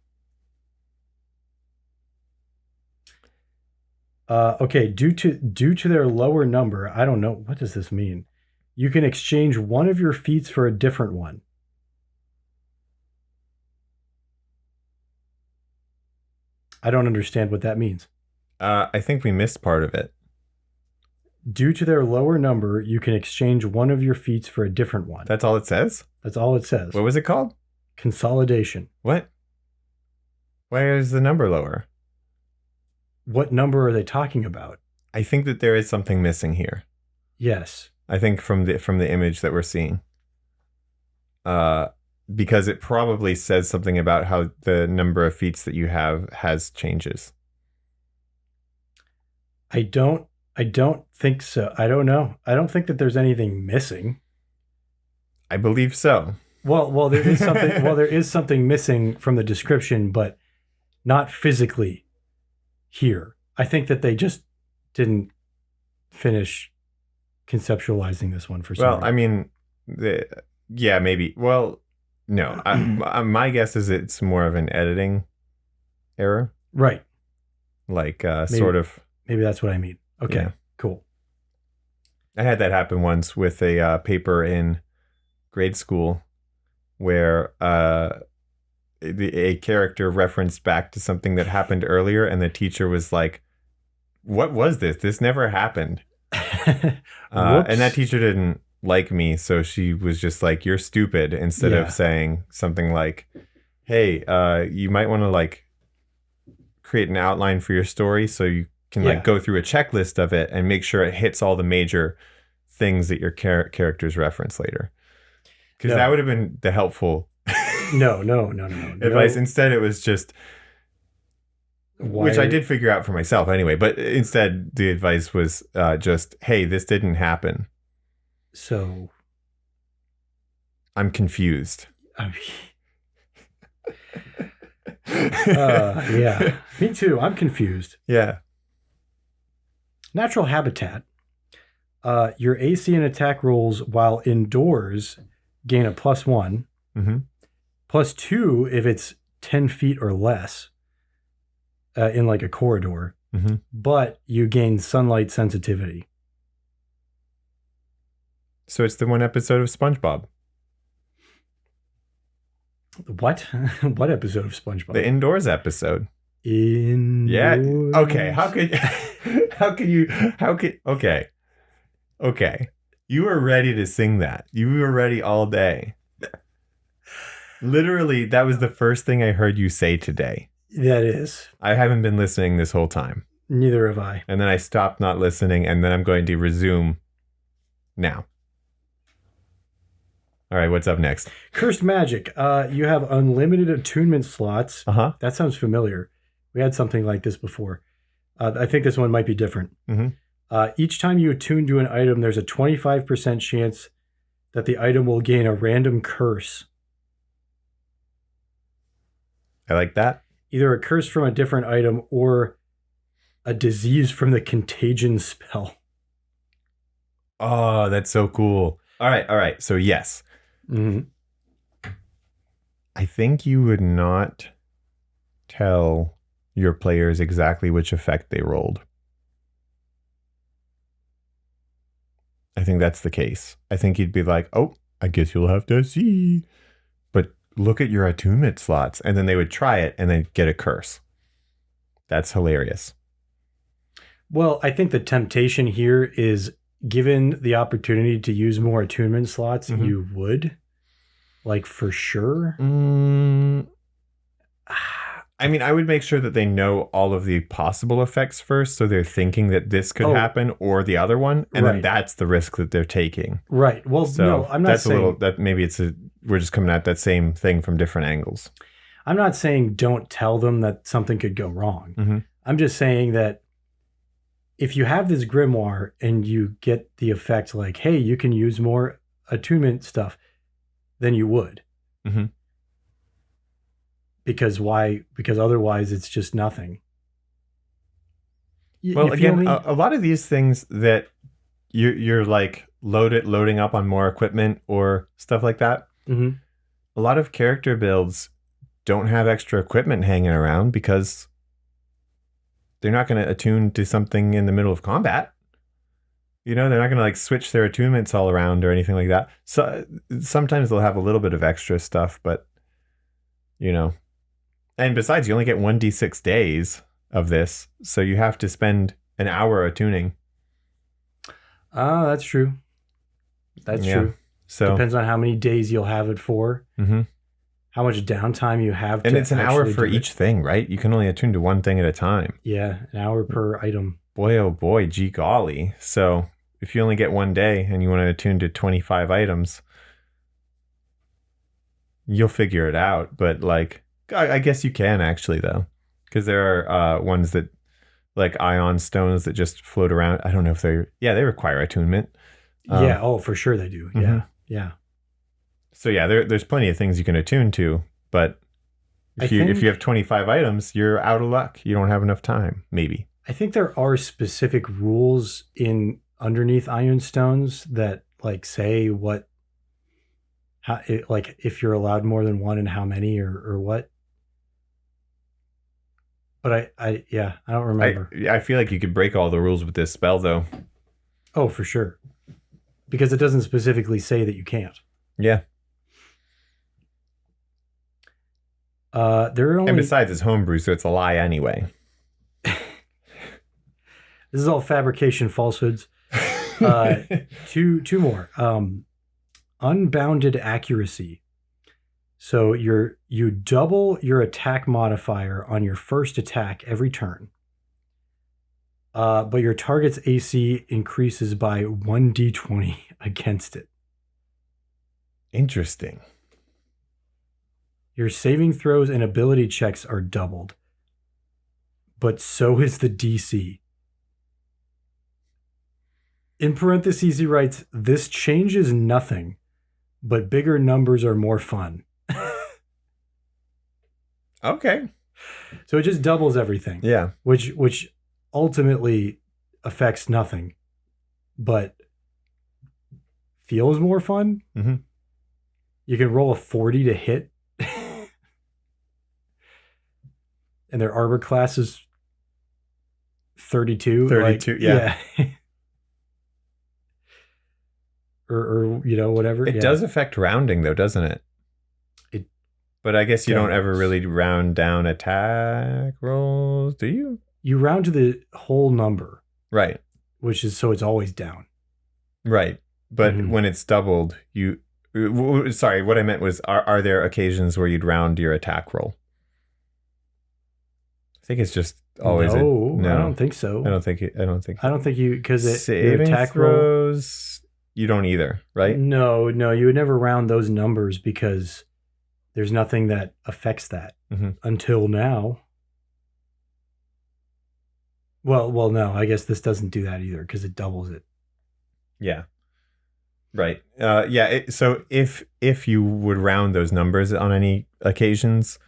Okay, due to their lower number, I don't know, what does this mean? You can exchange one of your feats for a different one. I don't understand what that means. I think we missed part of it. Due to their lower number, you can exchange one of your feats for a different one. That's all it says? That's all it says. What was it called? Consolidation. What? Why is the number lower? What number are they talking about? I think that there is something missing here. Yes. I think from the image that we're seeing. Because it probably says something about how the number of feats that you have has changes. I don't think so. I don't know. I don't think that there's anything missing. I believe so. Well, there is something. Well, there is something missing from the description, but not physically here. I think that they just didn't finish conceptualizing this one for some Well, reason. I mean, yeah, maybe. Well, no. My guess is it's more of an editing error. Right. Like, Maybe. sort of. Maybe that's what I mean. Okay, Yeah. cool. I had that happen once with a paper in grade school where a character referenced back to something that happened earlier, and the teacher was like, "What was this? This never happened." And that teacher didn't like me, so she was just like, "You're stupid," instead Yeah. of saying something like, "Hey, you might want to like create an outline for your story so you can Yeah. like go through a checklist of it and make sure it hits all the major things that your characters reference later." Because No. that would have been the helpful No. advice. Instead, it was just, Why- which I did figure out for myself anyway, but instead the advice was just, "Hey, this didn't happen. So, I'm confused." I mean, yeah, me too. I'm confused. Yeah. Natural habitat. Your AC and attack rolls while indoors gain a +1, Mm-hmm. +2 if it's 10 feet or less in like a corridor, Mm-hmm. but you gain sunlight sensitivity. So it's the one episode of SpongeBob, What? What episode of SpongeBob? the indoors episode. Indoors. Yeah. Okay. Okay. You were ready to sing that. You were ready all day. Literally, that was the first thing I heard you say today. That is. I haven't been listening this whole time. Neither have I. And then I stopped not listening, and then I'm going to resume now. All right, what's up next? Cursed magic. You have unlimited attunement slots. Uh-huh. That sounds familiar. We had something like this before. I think this one might be different. Mm-hmm. Each time you attune to an item, there's a 25% chance that the item will gain a random curse. I like that. Either a curse from a different item or a disease from the contagion spell. Oh, that's so cool. All right. So yes. Mm-hmm. I think you would not tell your players exactly which effect they rolled. I think that's the case. I think you'd be like, "Oh, I guess you'll have to see. But look at your attunement slots." And then they would try it and then get a curse. That's hilarious. Well, I think the temptation here is, given the opportunity to use more attunement slots, Mhm. you would. Like, for sure. I mean, I would make sure that they know all of the possible effects first, so they're thinking that this could happen or the other one, and then Right. that's the risk that they're taking. Right. Well, So no, I'm not that's saying... a little, that maybe we're just coming at that same thing from different angles. I'm not saying don't tell them that something could go wrong. Mm-hmm. I'm just saying that if you have this grimoire and you get the effect like, hey, you can use more attunement stuff, then you would. Mm-hmm. Because why? Because otherwise it's just nothing. Well, You feel again, me? a lot of these things that you're like loading up on more equipment or stuff like that, Mhm. a lot of character builds don't have extra equipment hanging around because they're not going to attune to something in the middle of combat. You know, they're not going to like switch their attunements all around or anything like that. So sometimes they'll have a little bit of extra stuff, but you know, and besides, you only get 1d6 days of this, so you have to spend an hour attuning. That's true. That's Yeah. true. So Depends on how many days you'll have it for, mm-hmm. how much downtime you have. And to it's an hour actually for do it. each thing, right? You can only attune to one thing at a time. Yeah, an hour per item. Boy, oh boy, gee golly. So if you only get one day and you want to attune to 25 items, you'll figure it out. But like, I guess you can actually, though, because there are ones that, like ion stones that just float around. I don't know if they require attunement. Yeah, oh, for sure they do. Yeah, yeah. So yeah, there's plenty of things you can attune to, but if you have 25 items, you're out of luck. You don't have enough time, maybe. I think there are specific rules in underneath ion stones that like say like if you're allowed more than one and how many or what. But I don't remember. I feel like you could break all the rules with this spell, though. Oh, for sure. Because it doesn't specifically say that you can't. Yeah. There are only... And besides, it's homebrew, so it's a lie anyway. This is all fabrication falsehoods. Two more. Unbounded accuracy. So you double your attack modifier on your first attack every turn. But your target's AC increases by 1d20 against it. Interesting. Your saving throws and ability checks are doubled. But so is the DC. In parentheses, he writes, this changes nothing, but bigger numbers are more fun. Okay. So it just doubles everything. Yeah. Which ultimately affects nothing, but feels more fun. Mm-hmm. You can roll a 40 to hit. And their armor class is 32. 32, like, yeah. or whatever. It does affect rounding, though, doesn't it? But I guess you don't ever really round down attack rolls, do you? You round to the whole number. Right. Which is, so it's always down. Right. But when it's doubled, sorry, what I meant was, are there occasions where you'd round your attack roll? I think it's just always no, I don't think so. I don't think you, because saving attack throws, you don't either, right? No, you would never round those numbers because there's nothing that affects that until now. Well, no, I guess this doesn't do that either because it doubles it. Yeah. Right. So if you would round those numbers on any occasions,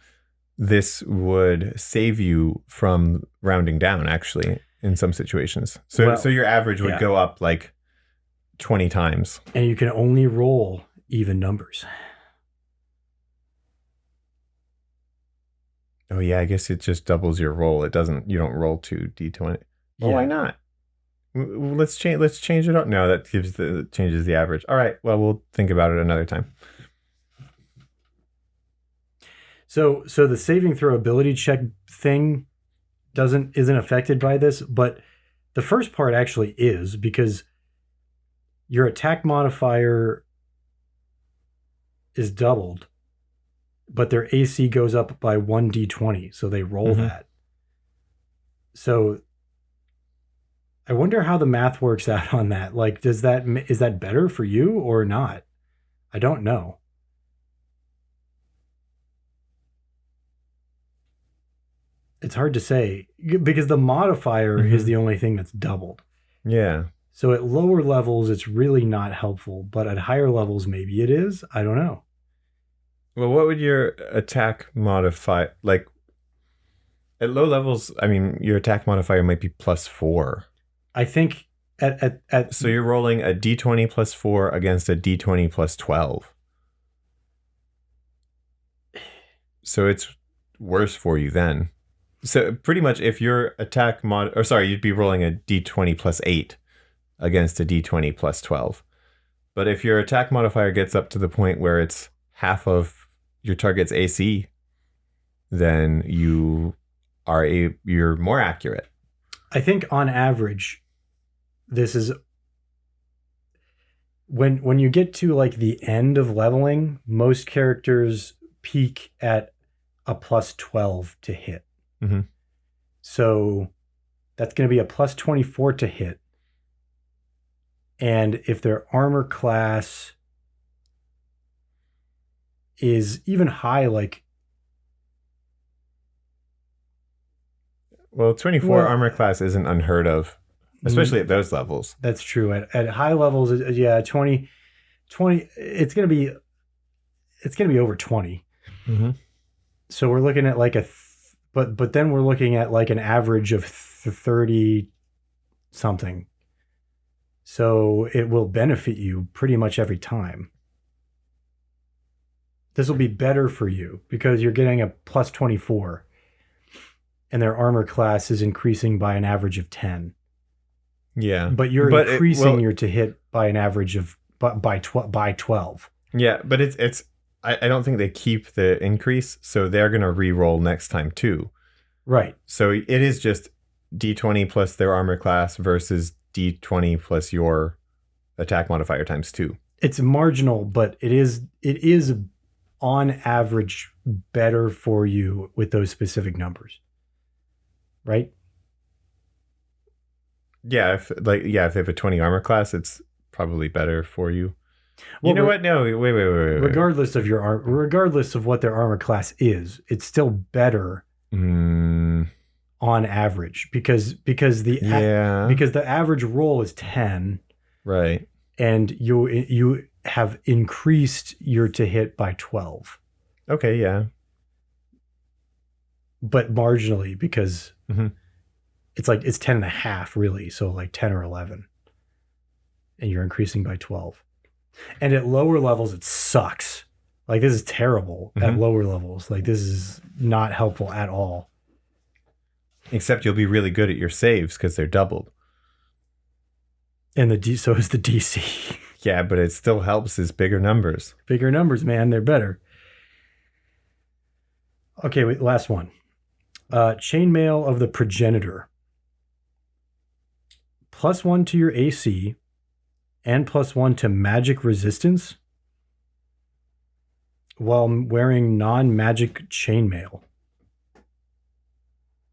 this would save you from rounding down, actually, in some situations. So your average would go up like 20 times. And you can only roll even numbers. Oh, yeah, I guess it just doubles your roll. You don't roll 2d20. Well, why not? Let's change it up. No, that changes the average. All right. Well, we'll think about it another time. So the saving throw ability check thing isn't affected by this, but the first part actually is, because your attack modifier is doubled, but their AC goes up by 1d20, so they roll that. So I wonder how the math works out on that. Like, is that better for you or not? I don't know. It's hard to say because the modifier is the only thing that's doubled. Yeah. So at lower levels, it's really not helpful, but at higher levels, maybe it is. I don't know. Well, what would your attack modifier, like at low levels? I mean, your attack modifier might be +4. I think at so you're rolling a d20 +4 against a d20 +12. So it's worse for you then. So pretty much, if your attack you'd be rolling a d20 +8 against a d20 +12. But if your attack modifier gets up to the point where it's half of your target's AC, then you're more accurate. I think on average, this is when you get to like the end of leveling, most characters' peak at a plus 12 to hit. Mhm. So that's going to be a plus 24 to hit. And if their armor class is even high, like... Well, 24 armor class isn't unheard of, especially at those levels. That's true. At high levels, yeah, 20, it's going to be over 20. Mm-hmm. So we're looking at like but then we're looking at like an average of 30 something. So it will benefit you pretty much every time. This will be better for you because you're getting a plus 24 and their armor class is increasing by an average of 10. Yeah. But you're increasing your to hit by an average of by 12. Yeah, but it's I don't think they keep the increase, so they're going to re-roll next time too. Right. So it is just D20 plus their armor class versus D20 plus your attack modifier times 2. It's marginal, but it is on average better for you with those specific numbers. Right? Yeah, if they have a 20 armor class, it's probably better for you. Well, you know what? No, wait. Regardless of what their armor class is, it's still better on average because the average roll is 10, right? And you have increased your to hit by 12. Okay, yeah, but marginally because it's 10 and a half really, so like 10 or 11, and you're increasing by 12. And at lower levels, it sucks. Like, this is terrible at lower levels. Like, this is not helpful at all. Except you'll be really good at your saves because they're doubled. And so is the DC. Yeah, but it still helps is bigger numbers. Bigger numbers, man. They're better. Okay, wait, last one. Chainmail of the Progenitor. +1 to your AC and +1 to magic resistance while wearing non-magic chainmail.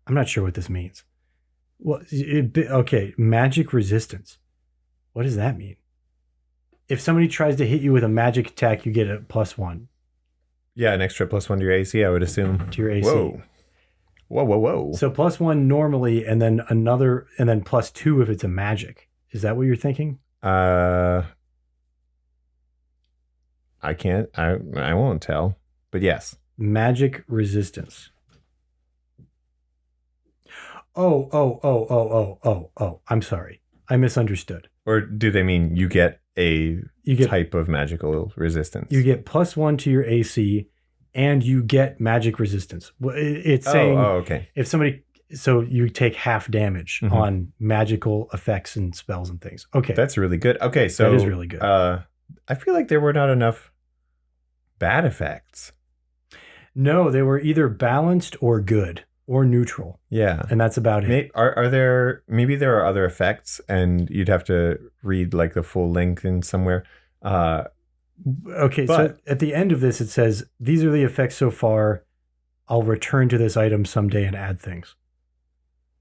I'm not sure what this means. Well, okay, magic resistance. What does that mean? If somebody tries to hit you with a magic attack, you get a +1. Yeah, an extra +1 to your AC, I would assume. To your AC. Whoa. So +1 normally, and then +2 if it's a magic. Is that what you're thinking? I can't. I won't tell. But yes. Magic resistance. Oh. I'm sorry. I misunderstood. Or do they mean you get type of magical resistance? You get +1 to your AC and you get magic resistance. It's saying okay. If somebody, so you take half damage on magical effects and spells and things. Okay. That's really good. Okay, so that is really good. I feel like there were not enough bad effects. No, they were either balanced or good or neutral. Yeah. And that's about it. Maybe there are other effects and you'd have to read like the full length in somewhere. Okay, so at the end of this, it says, these are the effects so far. I'll return to this item someday and add things.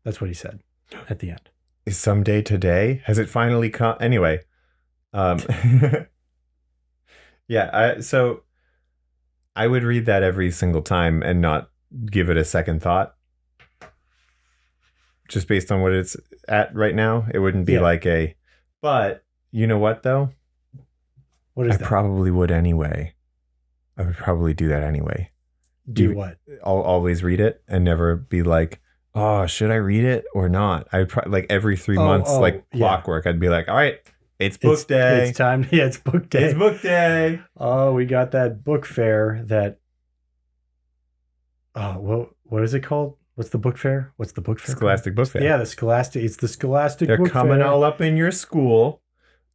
That's what he said at the end. Is someday today? Has it finally come? Anyway. Yeah, so I would read that every single time and not give it a second thought. Just based on what it's at right now. It wouldn't be but you know what though? What is that? I probably would anyway. I would probably do that anyway. Do what? I'll always read it and never be like, oh, should I read it or not? I'd probably like every 3 months, clockwork. I'd be like, all right, it's book day. It's time. Yeah, it's book day. It's book day. Oh, we got that book fair that. Oh, well, what is it called? What's the book fair? Scholastic Book Fair. Yeah, it's the Scholastic Book Fair. They're coming all up in your school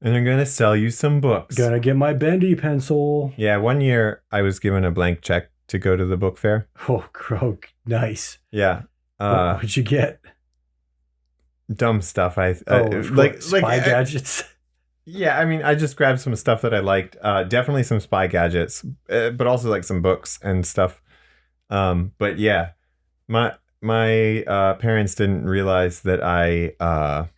and they're going to sell you some books. Gonna get my bendy pencil. Yeah, one year I was given a blank check to go to the book fair. Oh, croak. Nice. Yeah. What'd you get? Dumb stuff. Spy gadgets. Yeah, I mean, I just grabbed some stuff that I liked. Definitely some spy gadgets, but also like some books and stuff. But yeah, my parents didn't realize that I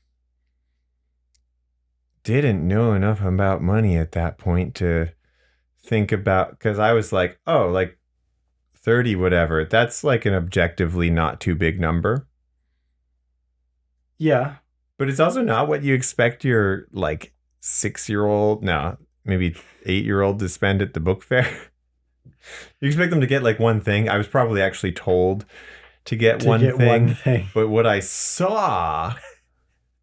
didn't know enough about money at that point to think about, because I was like, oh, like 30 whatever. That's like an objectively not too big number. Yeah. But it's also not what you expect your like 6-year-old, no, maybe 8-year-old to spend at the book fair. You expect them to get like one thing. I was probably actually told to get one thing. But what I saw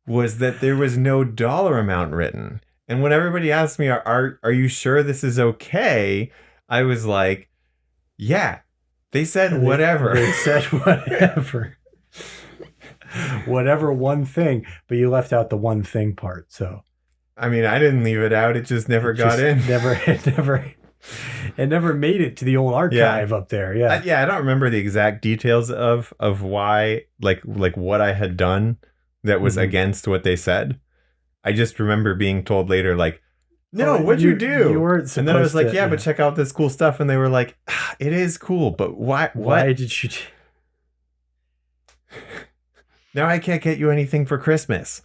was that there was no dollar amount written. And when everybody asked me, are you sure this is okay? I was like, yeah, they said whatever. They said whatever. Whatever one thing, but you left out the one thing part. So, I mean, I didn't leave it out. It just never got in. It never made it to the old archive up there. Yeah. I don't remember the exact details of why, like what I had done that was against what they said. I just remember being told later, like, no, what'd you do? You weren't supposed to. And then I was like, yeah, but check out this cool stuff. And they were like, it is cool, but why? Why did you? Now I can't get you anything for Christmas.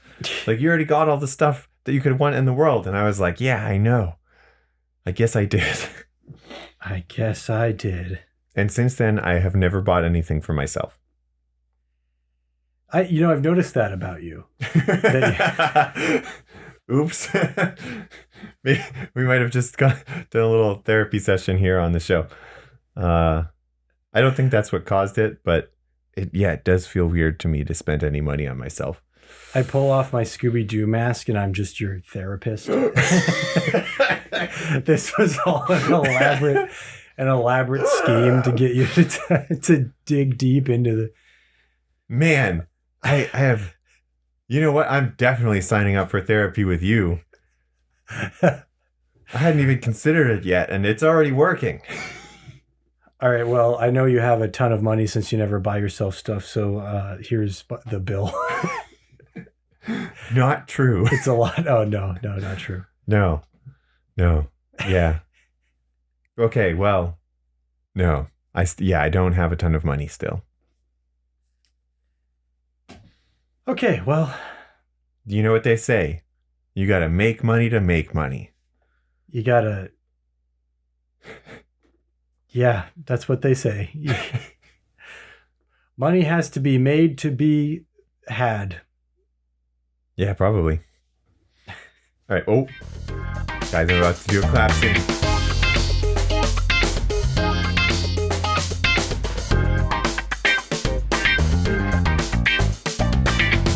Like, you already got all the stuff that you could want in the world. And I was like, yeah, I know. I guess I did. I guess I did. And since then, I have never bought anything for myself. I've noticed that about you. Oops. We might have just done a little therapy session here on the show. I don't think that's what caused it, but it does feel weird to me to spend any money on myself. I pull off my Scooby-Doo mask and I'm just your therapist. This was all an elaborate scheme to get you to dig deep into the... Man, I have... You know what? I'm definitely signing up for therapy with you. I hadn't even considered it yet, and it's already working. All right, well, I know you have a ton of money since you never buy yourself stuff, so here's the bill. Not true. It's a lot. Oh, no, not true. No. Yeah. Okay, well, no. I don't have a ton of money still. Okay, well. You know what they say? You gotta make money to make money. You gotta... Yeah, that's what they say. Money has to be made to be had. Yeah, probably. All right. Oh, guys, I'm about to do a clap scene.